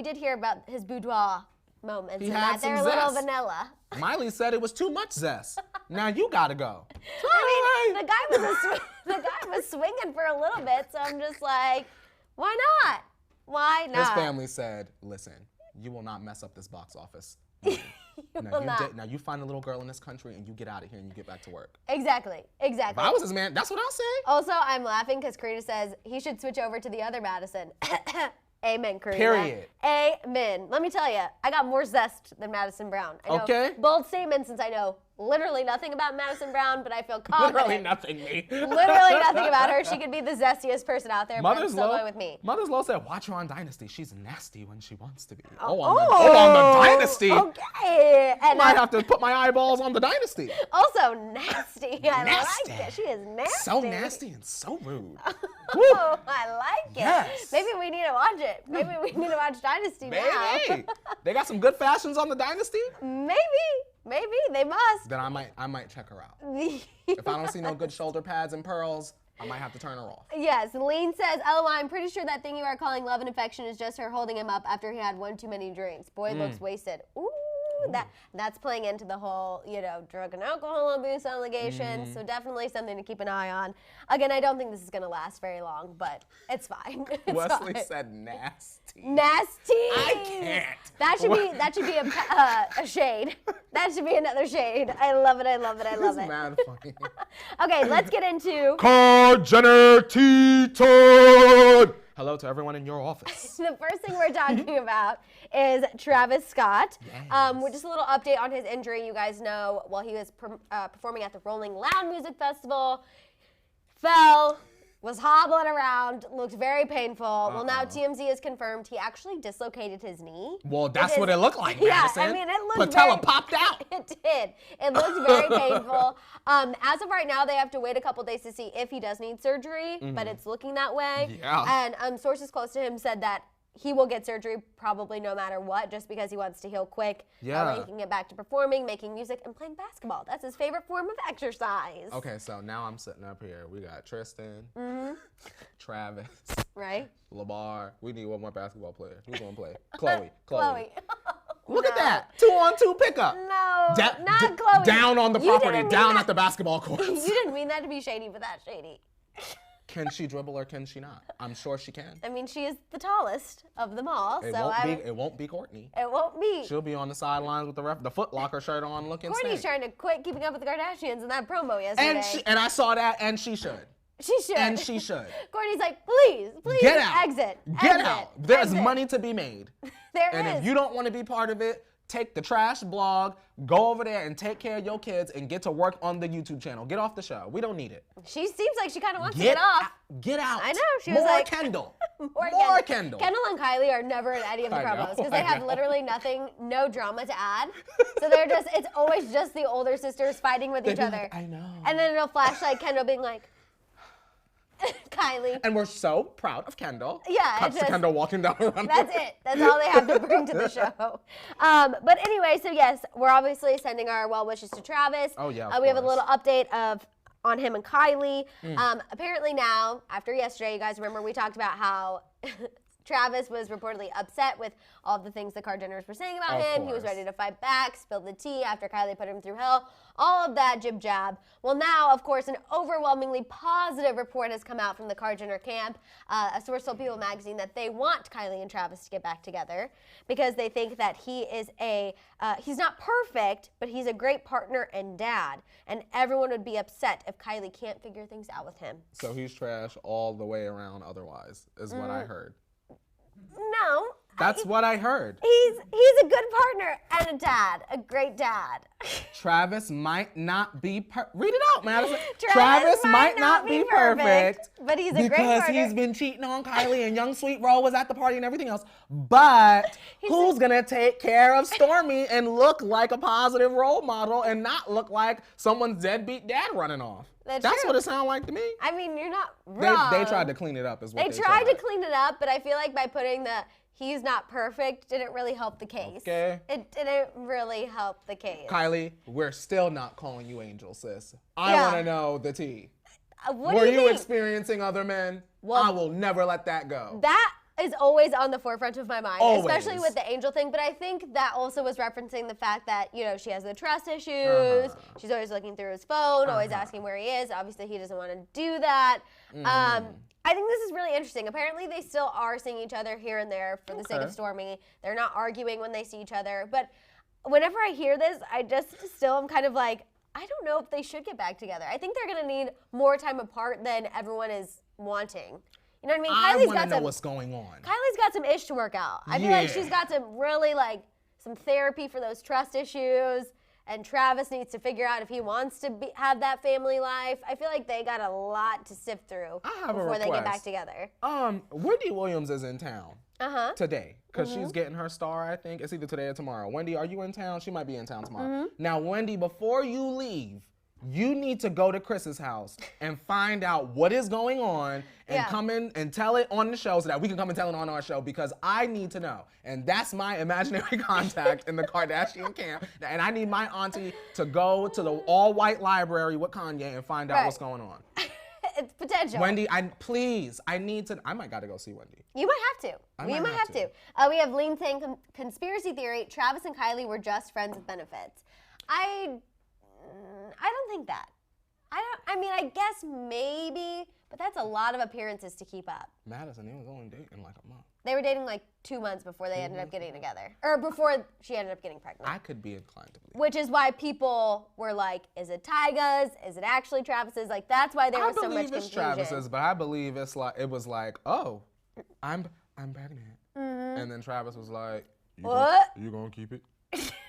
did hear about his boudoir moments. He had some they're zest. a little vanilla. Miley said it was too much zest. Now you gotta go. I mean, the guy was swinging for a little bit, so I'm just like, why not? Why not? His family said, listen, you will not mess up this box office. Now you find a little girl in this country and you get out of here and you get back to work. Exactly. If I was his man, that's what I'll say. Also, I'm laughing because Karina says he should switch over to the other Madison. Amen, Karina. Period. Amen. Let me tell you, I got more zest than Madison Brown. I know, okay. Bold statement since I know literally nothing about Madison Brown, but I feel confident. Literally nothing, me. Literally nothing about her. She could be the zestiest person out there, but I'm still going with me. Mother's Law said, watch her on Dynasty. She's nasty when she wants to be. On the Dynasty. Okay. And I might have to put my eyeballs on the Dynasty. Also nasty. I like it. She is nasty. So nasty and so rude. Oh, I like it. Yes. Maybe we need to watch it. Maybe we need to watch Dynasty now. Maybe. They got some good fashions on the Dynasty? Maybe they must. Then I might check her out. If I don't see no good shoulder pads and pearls, I might have to turn her off. Yes, Lean says, LOL, I'm pretty sure that thing you are calling love and affection is just her holding him up after he had one too many drinks. Boy looks wasted. Ooh. That's playing into the whole, drug and alcohol abuse allegations. So definitely something to keep an eye on. Again, I don't think this is going to last very long, but it's fine. Wesley said nasty. Nasty. I can't. That should be a shade. That should be another shade. I love it. It's mad funny. Okay, let's get into Card Jenner T-Toad. Hello to everyone in your office. The first thing we're talking about is Travis Scott. Yes. With just a little update on his injury. You guys know while he was performing at the Rolling Loud Music Festival, fell, was hobbling around, looked very painful. Well, now TMZ has confirmed he actually dislocated his knee. Well, that's what it looked like, Madison. Yeah, I mean, it looked Patella popped out. It did. It looked very painful. As of right now, they have to wait a couple days to see if he does need surgery, but it's looking that way. Yeah. And sources close to him said that he will get surgery probably no matter what, just because he wants to heal quick. Yeah. He can get back to performing, making music, and playing basketball. That's his favorite form of exercise. Okay, so now I'm sitting up here. We got Tristan, Travis, right? LeBar. We need one more basketball player. Who's gonna play? Chloe. No. Look at that. 2-on-2 pickup. No, not Chloe. Down on the property, down at the basketball courts. You didn't mean that to be shady, but that's shady. Can she dribble or can she not? I'm sure she can. I mean, she is the tallest of them all. It won't be Courtney. It won't be. She'll be on the sidelines with the Foot Locker shirt on, looking Courtney's snake. trying to quit keeping up with the Kardashians in that promo yesterday. And I saw that, and she should. She should. And she should. Courtney's like, please, get out. exit. Get out. There's money to be made. There and is. if you don't want to be part of it, take the trash blog, go over there and take care of your kids and get to work on the YouTube channel. Get off the show. We don't need it. She seems like she kind of wants to get off. Get out. I know. She was like, Kendall. More Kendall. Kendall and Kylie are never in any of the promos because they have literally nothing, no drama to add. So they're just, it's always just the older sisters fighting with each other. I know. And then it'll flash like Kendall being like, Kylie. And we're so proud of Kendall. Yeah. Cuts to Kendall walking down the runway. That's it. That's all they have to bring to the show. But anyway, so yes, we're obviously sending our well wishes to Travis. Oh, yeah. We have a little update on him and Kylie. Apparently now, after yesterday, you guys remember we talked about how Travis was reportedly upset with all the things the Kardashians were saying about him. He was ready to fight back, spilled the tea after Kylie put him through hell. All of that jib jab. Well, now, of course, an overwhelmingly positive report has come out from the Kardashian camp. A source told People magazine that they want Kylie and Travis to get back together because they think that he is he's not perfect, but he's a great partner and dad. And everyone would be upset if Kylie can't figure things out with him. So he's trash all the way around otherwise, is what I heard. No. That's what I heard. He's a good partner and a dad, a great dad. Travis might not be read it out, Madison. Travis might not be perfect, but he's a great partner. Because he's been cheating on Kylie and young Sweet Roll was at the party and everything else. But who's gonna take care of Stormy and look like a positive role model and not look like someone's deadbeat dad running off? That's what it sounded like to me. I mean, you're not wrong. They tried to clean it up is what they tried to clean it up, but I feel like by putting the he's not perfect didn't really help the case. Okay. It didn't really help the case. Kylie, we're still not calling you Angel, sis. I want to know the tea. Were you experiencing other men? Well, I will never let that go. That is always on the forefront of my mind, especially with the Angel thing. But I think that also was referencing the fact that, you know, she has the trust issues. She's always looking through his phone, always asking where he is. Obviously, he doesn't want to do that. I think this is really interesting. Apparently, they still are seeing each other here and there for the sake of Stormy. They're not arguing when they see each other. But whenever I hear this, I just still am kind of like, I don't know if they should get back together. I think they're going to need more time apart than everyone is wanting. You know what I mean? I want to know what's going on. Kylie's got some ish to work out. I feel like she's got some really some therapy for those trust issues. And Travis needs to figure out if he wants to have that family life. I feel like they got a lot to sift through before they get back together. Wendy Williams is in town today because she's getting her star, I think. It's either today or tomorrow. Wendy, are you in town? She might be in town tomorrow. Now, Wendy, before you leave, you need to go to Chris's house and find out what is going on and come in and tell it on the show so that we can come and tell it on our show because I need to know. And that's my imaginary contact in the Kardashian camp. And I need my auntie to go to the all-white library with Kanye and find out what's going on. It's potential. Wendy, I need to, I might gotta go see Wendy. You might have to. You might have to. We have Lean saying conspiracy theory, Travis and Kylie were just friends with benefits. I don't think that. I mean, I guess maybe, but that's a lot of appearances to keep up. Madison, they was only dating like a month. They were dating like 2 months before they ended up getting together. Or before she ended up getting pregnant. I could be inclined to believe. Which is why people were like, is it Tyga's? Is it actually Travis's? Like, that's why there was so much confusion. I believe it's Travis's, but I believe it was like, oh, I'm pregnant. And then Travis was like, you gonna keep it?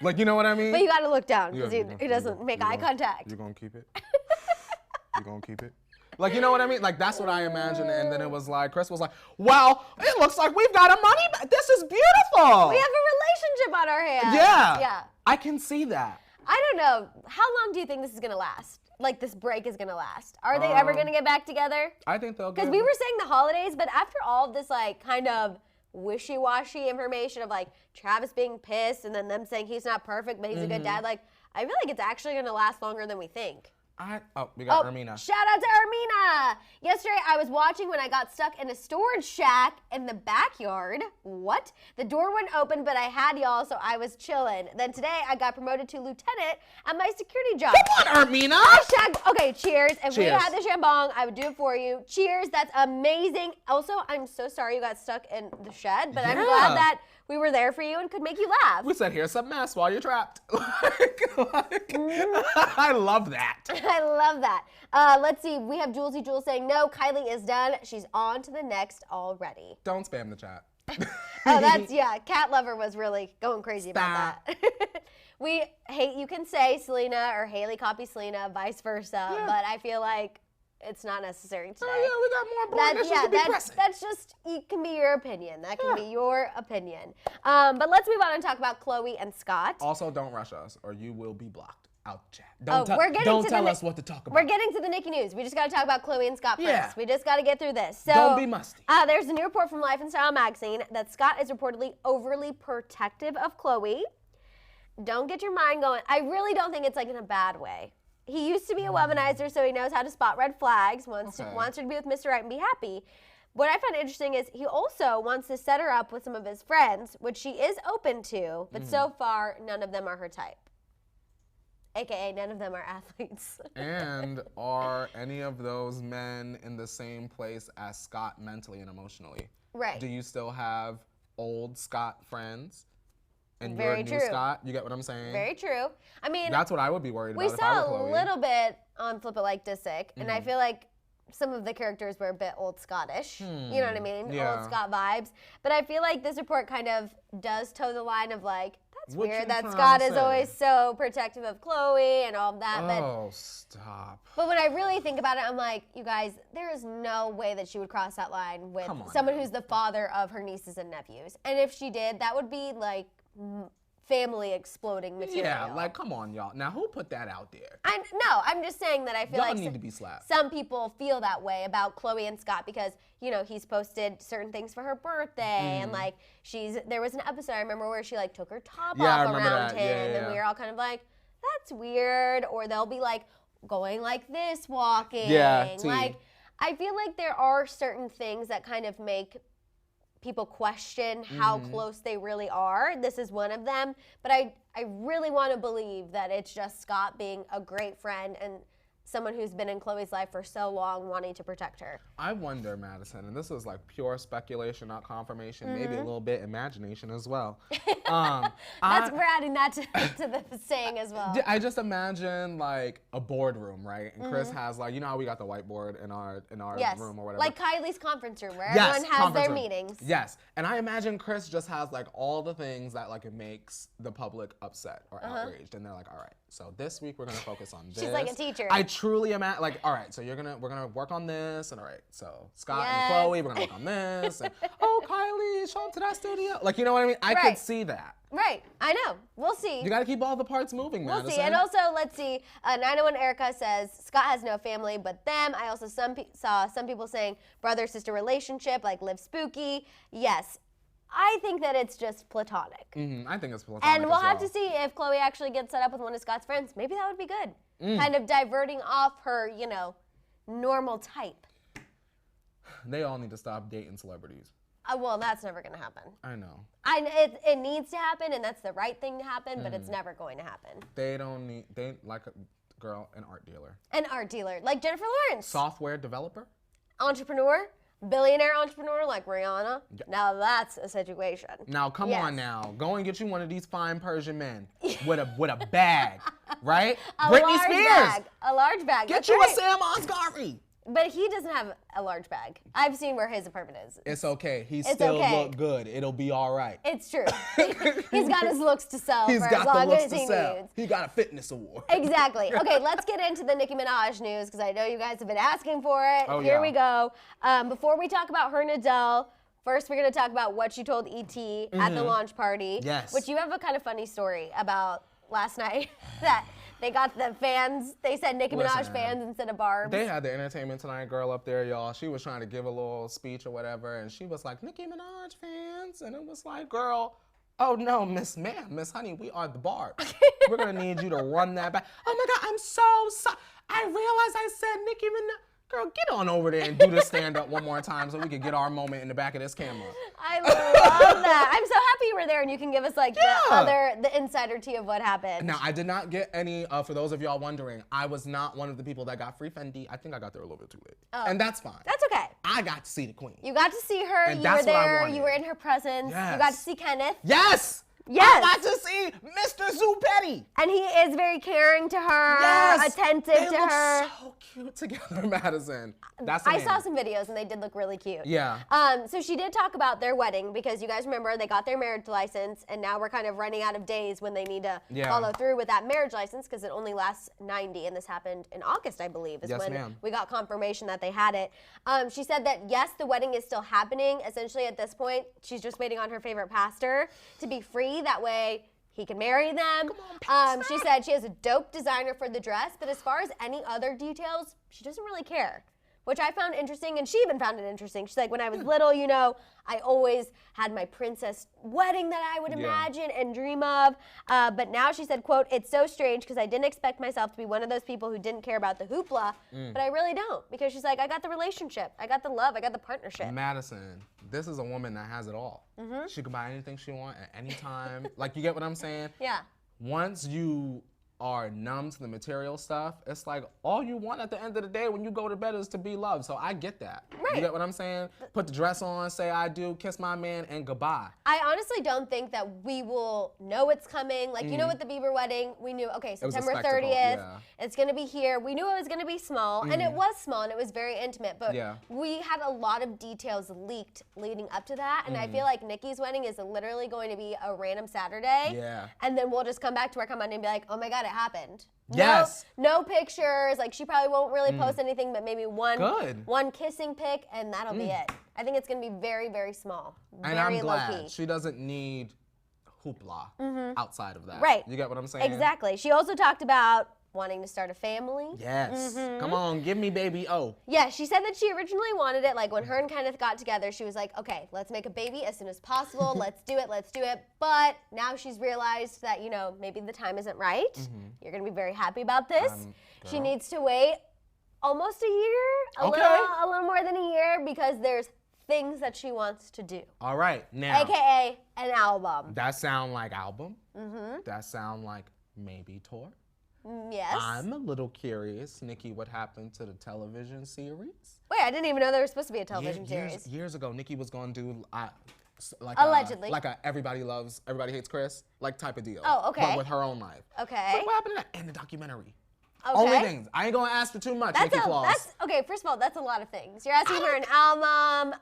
Like, you know what I mean? But you gotta look down because he doesn't make eye contact. You gonna keep it? You gonna keep it? Like, you know what I mean? Like, that's what I imagined. And then it was like, Chris was like, well, it looks like we've got a money back. This is beautiful. We have a relationship on our hands. Yeah. I can see that. I don't know. How long do you think this is gonna last? Like, this break is gonna last? Are they ever gonna get back together? I think they'll get. Because we were saying the holidays, but after all of this, like, kind of wishy-washy information of like Travis being pissed and then them saying he's not perfect but he's a good dad, like I feel like it's actually gonna last longer than we think. We got Ermina. Shout out to Ermina! Yesterday I was watching when I got stuck in a storage shack in the backyard. What? The door wouldn't open, but I had y'all, so I was chilling. Then today I got promoted to lieutenant at my security job. Come on, Ermina! Okay, cheers. If we had the shambong, I would do it for you. Cheers, that's amazing. Also, I'm so sorry you got stuck in the shed, but I'm glad that we were there for you and could make you laugh. We said, here's some mess while you're trapped. I love that. I love that. Let's see. We have Julesy Jules saying, no, Kylie is done. She's on to the next already. Don't spam the chat. Oh, that's, yeah, Cat Lover was really going crazy about that. We hate, you can say Selena or Haley copy Selena, vice versa, but I feel like it's not necessary today. Oh, yeah, we got more important issues to be pressing. That's just, it can be your opinion. That can be your opinion. But let's move on and talk about Khloe and Scott. Also, don't rush us or you will be blocked out chat. Don't tell us what to talk about. We're getting to the Nicki news. We just got to talk about Khloe and Scott first. We just got to get through this. So, don't be musty. There's a new report from Life and Style magazine that Scott is reportedly overly protective of Khloe. Don't get your mind going. I really don't think it's like in a bad way. He used to be a womanizer, so he knows how to spot red flags, wants her to be with Mr. Right and be happy. What I find interesting is he also wants to set her up with some of his friends, which she is open to, but so far, none of them are her type. AKA, none of them are athletes. And are any of those men in the same place as Scott mentally and emotionally? Right. Do you still have old Scott friends? And Very you're new Scott? You get what I'm saying? Very true. I mean, that's what I would be worried about we if I were saw Khloe. a little bit on Flip It Like Disick, and I feel like some of the characters were a bit old Scottish. You know what I mean? Yeah. Old Scott vibes. But I feel like this report kind of does toe the line of like, that's weird that Scott is always so protective of Khloe and all of that. Oh, stop. But when I really think about it, I'm like, you guys, there is no way that she would cross that line with someone who's the father of her nieces and nephews. And if she did, that would be like family exploding material. Yeah, like, come on, y'all. Now, who put that out there? I'm just saying that I feel like need to be slapped. Some people feel that way about Khloe and Scott because, you know, he's posted certain things for her birthday and like there was an episode I remember where she like took her top off around him and we were all kind of like, that's weird. Or they'll be like going like this walking. Yeah, like, I feel like there are certain things that kind of make people question how close they really are. This is one of them. But I really want to believe that it's just Scott being a great friend and someone who's been in Khloe's life for so long wanting to protect her. I wonder, Maddison, and this is like pure speculation, not confirmation, maybe a little bit imagination as well. We're adding that to the saying as well. I just imagine like a boardroom, right? And Chris has like, you know how we got the whiteboard in our room or whatever? Like Kylie's conference room where everyone has their meetings. Yes, and I imagine Chris just has like all the things that like it makes the public upset or outraged. And they're like, all right, so this week we're gonna focus on this. She's like a teacher. I truly imagine, like, all right, so we're gonna work on this, and all right, so Scott and Khloe, we're gonna work on this, and oh, Kylie, show up to that studio. Like, you know what I mean? I could see that. Right, I know. We'll see. You gotta keep all the parts moving, We'll Madison. see. And also, let's see, 901 Erica says, Scott has no family but them. I also saw some people saying brother-sister relationship, like live spooky. Yes. I think that it's just platonic. I think it's platonic. And we'll have to see if Khloe actually gets set up with one of Scott's friends. Maybe that would be good. Kind of diverting off her, you know, normal type. They all need to stop dating celebrities. Well, that's never going to happen. I know. It needs to happen, and that's the right thing to happen, but it's never going to happen. They like a girl, an art dealer. An art dealer, like Jennifer Lawrence. Software developer. Entrepreneur. Billionaire entrepreneur like Rihanna. Yeah. Now that's a situation. Now come on now. Go and get you one of these fine Persian men with a bag, right? Britney Spears. A large bag. Get you a Sam Asghari. But he doesn't have a large bag. I've seen where his apartment is. It's okay. He still look good. It'll be all right. It's true. He's got his looks to sell for as long as he needs. He got a fitness award. Exactly. Okay, let's get into the Nicki Minaj news because I know you guys have been asking for it. Here we go. Before we talk about her and Adele, first we're going to talk about what she told E.T. at the launch party. Yes. Which you have a kind of funny story about last night that they got the fans, they said Nicki Minaj fans instead of Barbs. They had the Entertainment Tonight girl up there, y'all. She was trying to give a little speech or whatever, and she was like, Nicki Minaj fans. And it was like, girl, oh no, Miss Honey, we are the Barbs. We're going to need you to run that back. Oh my God, I'm so sorry. I realized I said Nicki Minaj. Girl, get on over there and do the stand-up one more time so we can get our moment in the back of this camera. I love that. I'm so happy you were there and you can give us like the insider tea of what happened. Now, I did not get any, for those of y'all wondering, I was not one of the people that got free Fendi. I think I got there a little bit too late. Oh. And that's fine. That's okay. I got to see the queen. You got to see her. And you that's were there. what I wanted. You were in her presence. Yes. You got to see Kenneth. Yes! Yes. I got to see Mr. Zoo Petty. And he is very caring to her, attentive to her. They look so cute together, Madison. I saw some videos and they did look really cute. Yeah. So she did talk about their wedding because you guys remember they got their marriage license and now we're kind of running out of days when they need to follow through with that marriage license because it only lasts 90 and this happened in August, I believe, is when we got confirmation that they had it. She said that yes, the wedding is still happening. Essentially at this point, she's just waiting on her favorite pastor to be free. That way he can marry them. She said she has a dope designer for the dress, but as far as any other details, she doesn't really care, which I found interesting, and she even found it interesting. She's like, when I was little, you know, I always had my princess wedding that I would imagine and dream of. But now she said, quote, it's so strange because I didn't expect myself to be one of those people who didn't care about the hoopla, but I really don't. Because she's like, I got the relationship, I got the love, I got the partnership. Madison, this is a woman that has it all. She can buy anything she wants at any time. Like, you get what I'm saying? Yeah. Once you are numb to the material stuff, it's like all you want at the end of the day when you go to bed is to be loved. So I get that. Right. You get what I'm saying? Put the dress on, say I do, kiss my man, and goodbye. I honestly don't think that we will know it's coming. Like, you know, with the Bieber wedding, we knew, okay, September 30th, it's going to be here. We knew it was going to be small, and it was small, and it was very intimate, but we had a lot of details leaked leading up to that, and I feel like Nicki's wedding is literally going to be a random Saturday, and then we'll just come back to work on Monday and be like, oh my God, it happened. Yes. No pictures. Like, she probably won't really post anything, but maybe one kissing pic, and that'll be it. I think it's going to be very, very small. And I'm glad she doesn't need hoopla outside of that. Right. You get what I'm saying? Exactly. She also talked about wanting to start a family. Yes. Come on, give me baby O. Yeah, she said that she originally wanted it. Like, when her and Kenneth got together, she was like, okay, let's make a baby as soon as possible. Let's do it. But now she's realized that, you know, maybe the time isn't right. You're going to be very happy about this. She needs to wait almost a year, a little more than a year, because there's things that she wants to do. All right, now. AKA an album. That sound like album. That sound like maybe tour. Yes. I'm a little curious, Nicki, what happened to the television series? Wait, I didn't even know there was supposed to be a television series. Years ago, Nicki was going to do like allegedly like a Everybody Hates Chris like type of deal. Oh, okay. But with her own life. Okay. But what happened to that? And the documentary. Okay. Only things. I ain't gonna ask for too much, Nicki Claus. Okay, first of all, that's a lot of things. You're asking for an album,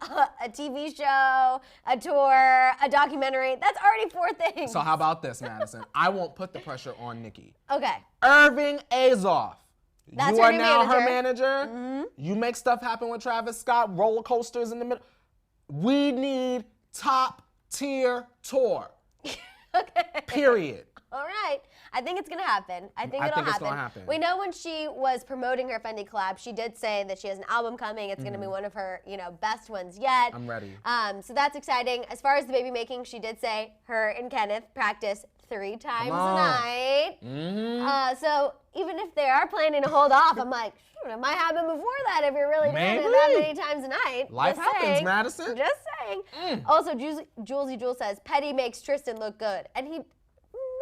a TV show, a tour, a documentary. That's already 4 things. So how about this, Madison? I won't put the pressure on Nicki. Okay. Irving Azoff. That's you her are new now manager. her manager. You make stuff happen with Travis Scott, roller coasters in the middle. We need top tier tour. Okay. Period. All right. I think it's going to happen. I think it'll it's gonna happen. We know when she was promoting her Fendi collab, she did say that she has an album coming. It's going to be one of her, you know, best ones yet. I'm ready. So that's exciting. As far as the baby making, she did say her and Kenneth practice 3 times a night. So even if they are planning to hold off, I'm like, shoot, it might happen before that if you're really doing it that many times a night. Life happens, Madison. Just saying. Also, Julesy Jewel says, Petty makes Tristan look good. And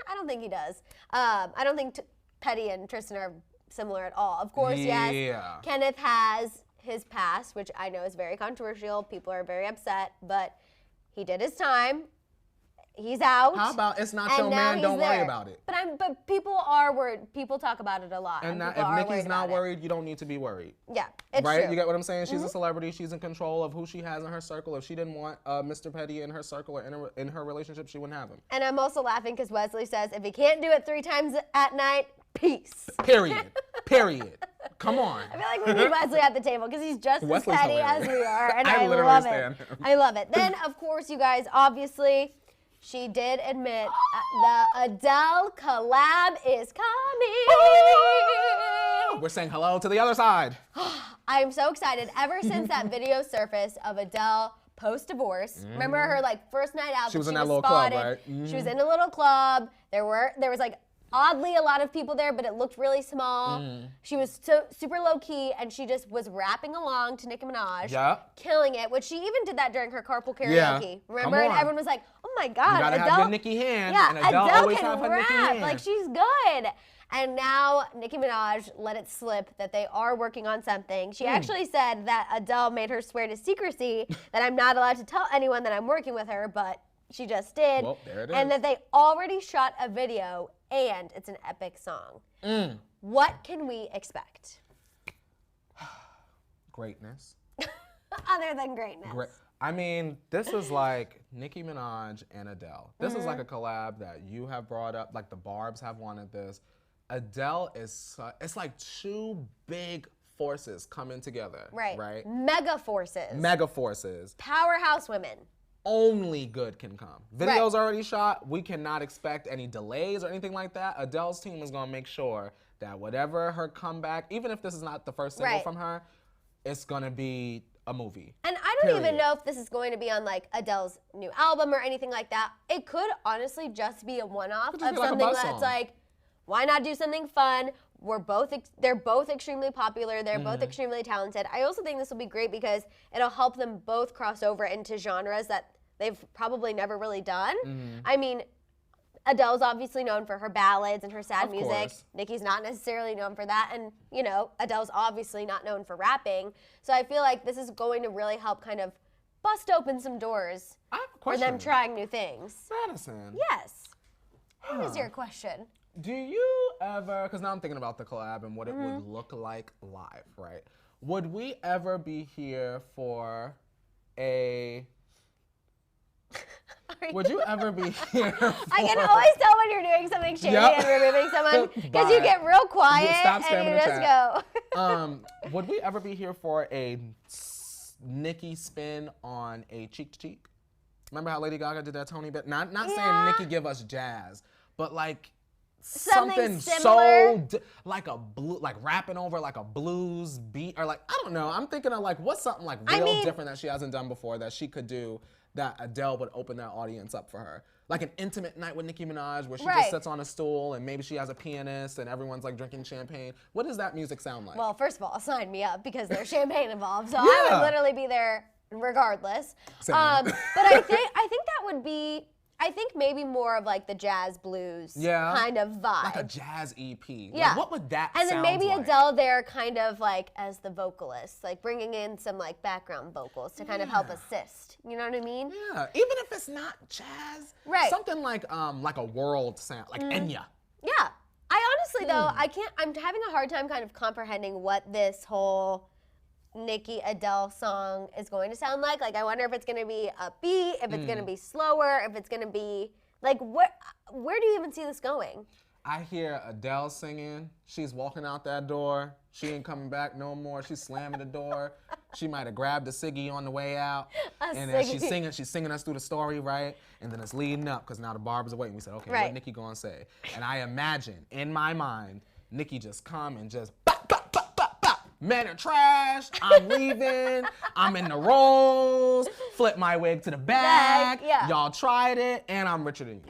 I don't think he does. I don't think Petty and Tristan are similar at all. Of course, yes, Kenneth has his past, which I know is very controversial. People are very upset, but he did his time. He's out. How about it's not your man, don't worry about it. But people are worried. People talk about it a lot. And if Nicki's not worried, you don't need to be worried. Yeah, it's right? true. You get what I'm saying? She's a celebrity. She's in control of who she has in her circle. If she didn't want Mr. Petty in her circle or in her relationship, she wouldn't have him. And I'm also laughing because Wesley says, if he can't do it 3 times at night, peace. Period. Period. Come on. I feel like we need Wesley at the table because he's just as petty as we are, and I love it. I love it. Then, of course, you guys, obviously, she did admit the Adele collab is coming. We're saying hello to the other side. I'm so excited. Ever since that video surfaced of Adele post-divorce, remember her like first night out? She was in that little club, right? She was in a little club. There was like oddly a lot of people there, but it looked really small. She was so super low key, and she just was rapping along to Nicki Minaj, killing it. Which she even did that during her carpool karaoke. Remember? And everyone was like, "Oh my God, you gotta Adele have your Nicki hand." Yeah, and Adele always can have her rap. Nicki hand. Like she's good. And now Nicki Minaj let it slip that they are working on something. She actually said that Adele made her swear to secrecy that I'm not allowed to tell anyone that I'm working with her, but she just did. Well, there it is. And that they already shot a video and it's an epic song. What can we expect? Greatness. Other than greatness. I mean, this is like Nicki Minaj and Adele. This is like a collab that you have brought up. Like the Barbs have wanted this. Adele is, it's like two big forces coming together. Right. Mega forces. Powerhouse women. Only good can come. Video's already shot. We cannot expect any delays or anything like that. Adele's team is gonna make sure that whatever her comeback, even if this is not the first single from her, it's gonna be a movie. And I don't even know if this is going to be on like Adele's new album or anything like that. It could honestly just be a one-off of something that's like, why not do something fun? They're both extremely popular. They're both extremely talented. I also think this will be great because it'll help them both cross over into genres that they've probably never really done. I mean, Adele's obviously known for her ballads and her sad music. Nicki's not necessarily known for that. And, you know, Adele's obviously not known for rapping. So I feel like this is going to really help kind of bust open some doors for them trying new things. Madison. Yes. What is your question? Do you ever, because now I'm thinking about the collab and what it would look like live, right? Would we ever be here for a... Would you ever be here for... I can always tell when you're doing something shady and removing someone because you get real quiet and you just go. Would we ever be here for a Nicki spin on a Cheek to Cheek? Remember how Lady Gaga did that Tony bit? Not saying Nicki give us jazz, but like something so like rapping over like a blues beat or like, I don't know. I'm thinking of like what's something like real different that she hasn't done before that she could do that Adele would open that audience up for her. Like an intimate night with Nicki Minaj where she just sits on a stool and maybe she has a pianist and everyone's like drinking champagne. What does that music sound like? Well, first of all, sign me up because there's champagne involved. So I would literally be there regardless. But I think that would be, I think maybe more of like the jazz blues kind of vibe. Like a jazz EP. Yeah. Like, what would that sound like? And then maybe Adele there kind of like as the vocalist, like bringing in some like background vocals to kind of help assist. You know what I mean? Yeah. Even if it's not jazz. Something like a world sound, like Enya. Yeah. I honestly though, I'm having a hard time kind of comprehending what this whole Nicki Adele song is going to sound like. Like, I wonder if it's going to be upbeat, if it's going to be slower, if it's going to be, like, where do you even see this going? I hear Adele singing. She's walking out that door. She ain't coming back no more. She's slamming the door. She might have grabbed a ciggy on the way out. And then she's singing us through the story, right? And then it's leading up because now the Barb's are waiting. We said, okay, what Nicki gonna say? And I imagine, in my mind, Nicki just come and just bop, bop, bop, bop, bop. Men are trash. I'm leaving. I'm in the rolls. Flip my wig to the back. Y'all tried it, and I'm richer than you.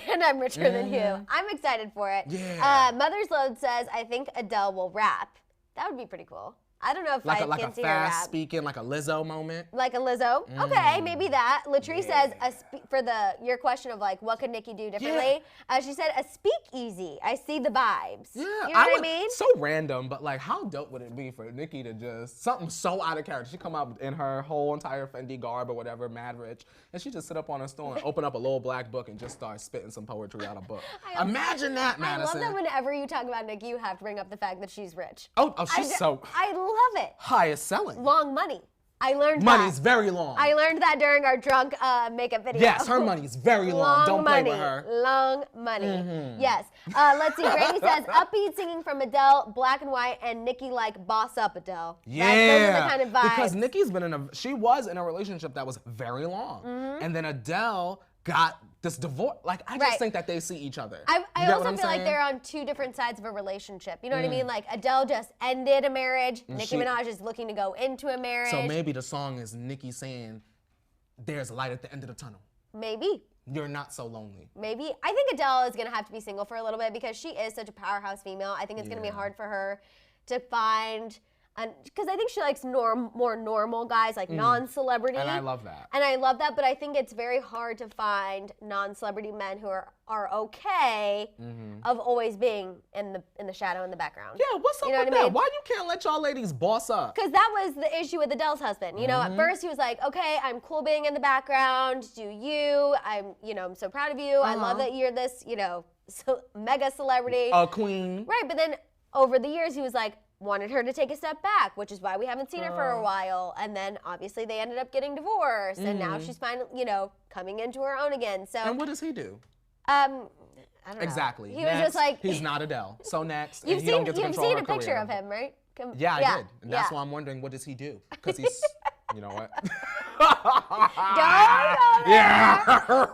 And I'm richer than you. I'm excited for it. Yeah. Mother's Load says, I think Adele will rap. That would be pretty cool. I don't know if I can see her rap. Like a fast speaking, like a Lizzo moment. Like a Lizzo? Okay, maybe that. Latrice says, for your question of like, what could Nicki do differently? She said, a speakeasy. I see the vibes. Yeah. You know what I mean? So random, but like, how dope would it be for Nicki to just, something so out of character. She come out in her whole entire Fendi garb or whatever, mad rich, and she just sit up on a stool and open up a little black book and just start spitting some poetry out of a book. Imagine that, Madison. I love that whenever you talk about Nicki, you have to bring up the fact that she's rich. Oh, she's so... I love it. Highest selling. Long money. I learned that. Money's very long. I learned that during our drunk makeup video. Yes, her money's very long. Don't play with her. Long money. Yes. Let's see. Brady says, upbeat singing from Adele, black and white, and Nicki like boss up Adele. Yeah. Those are the kind of vibes. Because Nicki's been she was in a relationship that was very long. And then Adele got this divorce. Like, I just think that they see each other. I also feel like they're on two different sides of a relationship. You know what I mean? Like, Adele just ended a marriage. Nicki Minaj is looking to go into a marriage. So maybe the song is Nicki saying, there's light at the end of the tunnel. Maybe. You're not so lonely. Maybe. I think Adele is going to have to be single for a little bit because she is such a powerhouse female. I think it's going to be hard for her to find because I think she likes more normal guys, like non-celebrity. And I love that. And I love that, but I think it's very hard to find non-celebrity men who are okay of always being in the shadow in the background. Yeah, what's up with that? Why you can't let y'all ladies boss up? Because that was the issue with Adele's husband. You know, at first he was like, okay, I'm cool being in the background. Do you? I'm so proud of you. I love that you're this, mega celebrity. A queen. Right, but then over the years he was like, wanted her to take a step back, which is why we haven't seen her for a while. And then obviously they ended up getting divorced, and now she's finally, coming into her own again. So. And what does he do? I don't know. Exactly. He was just like. He's not Adele. So next. You've seen a picture of him, right? Yeah, I did. And that's why I'm wondering, what does he do? Because he's, you know what? Don't go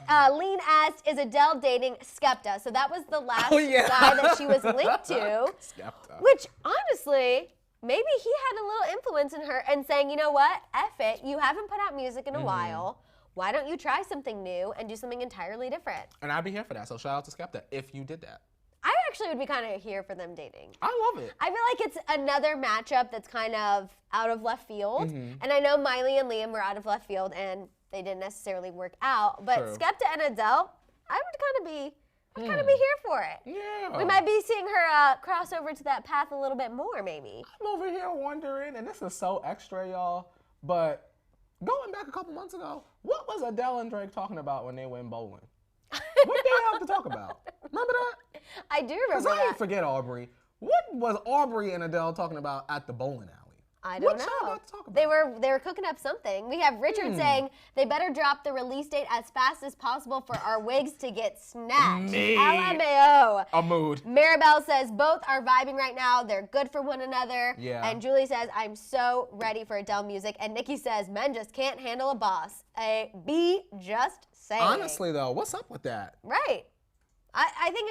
there. Lean asked, is Adele dating Skepta? So that was the last guy that she was linked to. Skepta. Which, honestly, maybe he had a little influence in her and saying, you know what? F it. You haven't put out music in a while. Why don't you try something new and do something entirely different? And I'd be here for that. So shout out to Skepta if you did that. I actually would be kind of here for them dating. I love it. I feel like it's another matchup that's kind of out of left field. And I know Miley and Liam were out of left field and they didn't necessarily work out. But Skepta and Adele, I would kind of be here for it. Yeah. We might be seeing her cross over to that path a little bit more, maybe. I'm over here wondering, and this is so extra, y'all, but going back a couple months ago, what was Adele and Drake talking about when they went bowling? What did they have to talk about? Remember that? I do remember that. Because I didn't forget Aubrey. What was Aubrey and Adele talking about at the bowling alley? I don't know. About to talk about? They were cooking up something. We have Richard saying they better drop the release date as fast as possible for our wigs to get snatched. LMAO. A mood. Maribel says both are vibing right now. They're good for one another. Yeah. And Julie says I'm so ready for Adele music. And Nikki says men just can't handle a boss. B just saying. Honestly though, what's up with that? Right. I think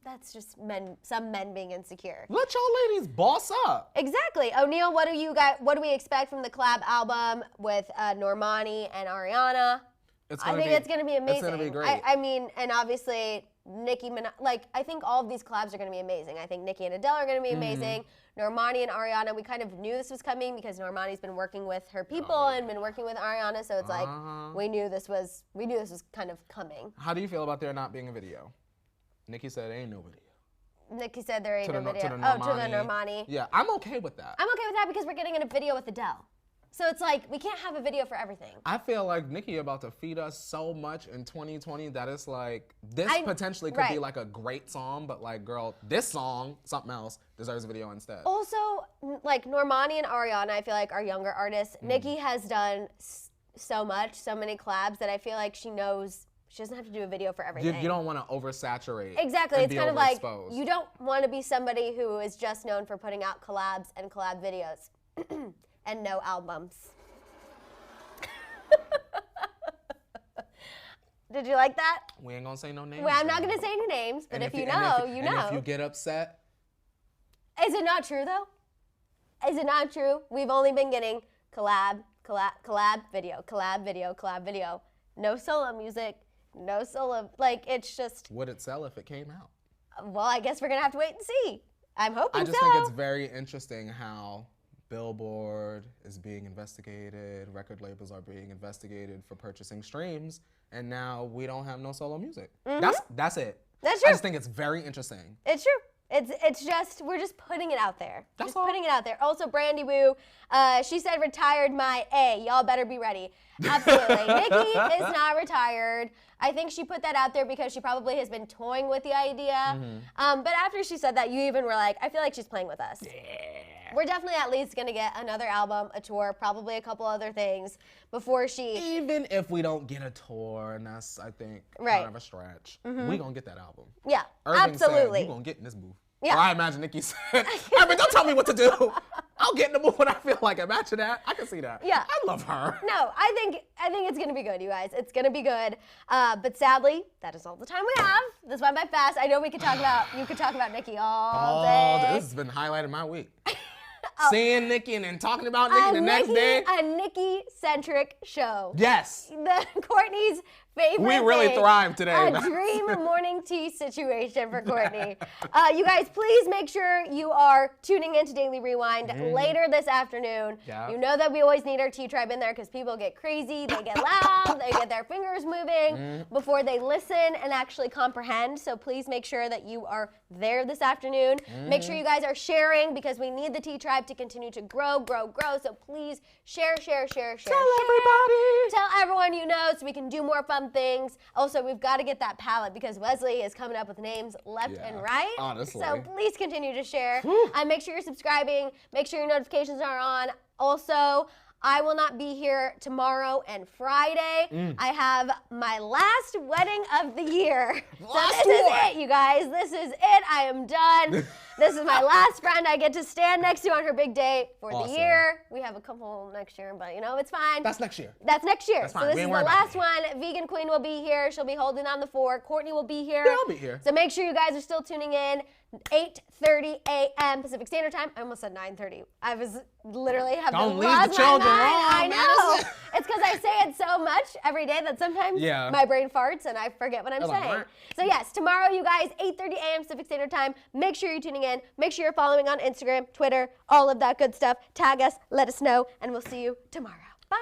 that's just some men being insecure. Let y'all ladies boss up. Exactly. O'Neal, what do we expect from the collab album with Normani and Ariana? I think it's going to be amazing. It's going to be great. I mean, and obviously Nicki Minaj, I think all of these collabs are going to be amazing. I think Nicki and Adele are going to be amazing. Normani and Ariana, we kind of knew this was coming because Normani's been working with her people and been working with Ariana, so it's like we knew this was kind of coming. How do you feel about there not being a video? Nikki said there ain't no video. Nikki said there ain't no video. To the Normani. Yeah, I'm okay with that. I'm okay with that because we're getting a video with Adele. So it's like, we can't have a video for everything. I feel like Nicki about to feed us so much in 2020 that it's like, this potentially could be like a great song, but like, girl, this song, something else, deserves a video instead. Also, like Normani and Ariana, I feel like are younger artists. Nicki has done so much, so many collabs that I feel like she knows she doesn't have to do a video for everything. You don't want to oversaturate. Exactly. It's kind of like, you don't want to be somebody who is just known for putting out collabs and collab videos and no albums. Did you like that? We ain't going to say no names. Well, I'm not going to say any names, but if you know, you know. And if you get upset. Is it not true, though? Is it not true? We've only been getting collab video. No solo music. No solo, like, it's just. Would it sell if it came out? Well, I guess we're going to have to wait and see. I'm hoping so. I just think it's very interesting how Billboard is being investigated, record labels are being investigated for purchasing streams, and now we don't have no solo music. That's it. That's true. I just think it's very interesting. It's true. It's just, we're just putting it out there. That's just all. Putting it out there. Also, Brandy Woo, she said retired my A. Y'all better be ready. Absolutely. Nicki is not retired. I think she put that out there because she probably has been toying with the idea. But after she said that, you even were like, I feel like she's playing with us. Yeah. We're definitely at least going to get another album, a tour, probably a couple other things before she. Even if we don't get a tour, and that's, I think, kind of a stretch, we going to get that album. Yeah, Irving absolutely. Said, you going to get in this booth. Yeah. Or I imagine Nicki said, Irving, don't tell me what to do. I'll get in the booth when I feel like it. Imagine that. I can see that. Yeah. I love her. No, I think it's going to be good, you guys. It's going to be good. But sadly, that is all the time we have. This went by fast. I know you could talk about Nicki all day. This has been highlighting my week. Seeing Nicki and then talking about Nicki the next day. A Nicki-centric show. Yes. Courtney's favorite We really thrived today. A dream morning tea situation for Courtney. You guys, please make sure you are tuning in to Daily Rewind later this afternoon. Yeah. You know that we always need our tea tribe in there because people get crazy, they get loud, they get their fingers moving before they listen and actually comprehend. So please make sure that you are there this afternoon. Make sure you guys are sharing because we need the tea tribe to continue to grow. So please share. Tell everybody. Tell everyone you know so we can do more fun things. Also, we've got to get that palette because Wesley is coming up with names left and right. Honestly. So please continue to share. Make sure you're subscribing. Make sure your notifications are on. Also, I will not be here tomorrow and Friday. I have my last wedding of the year. So this is it, you guys. This is it. I am done. This is my last friend I get to stand next to on her big day for the year. We have a couple next year, but it's fine. That's next year. That's next year. That's fine. So this is the last one. Vegan Queen will be here. She'll be holding down the fort. Courtney will be here. Yeah, I'll be here. So make sure you guys are still tuning in. 8:30 a.m. Pacific Standard Time. I almost said 9:30. I was literally having Don't leave the children wrong. I know. It's because I say it so much every day that sometimes my brain farts and I forget what I'm saying. So yes, tomorrow, you guys, 8:30 a.m. Pacific Standard Time. Make sure you're tuning in. Make sure you're following on Instagram, Twitter, all of that good stuff. Tag us, let us know, and we'll see you tomorrow. Bye.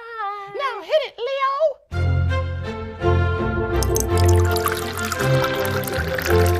Now hit it, Leo.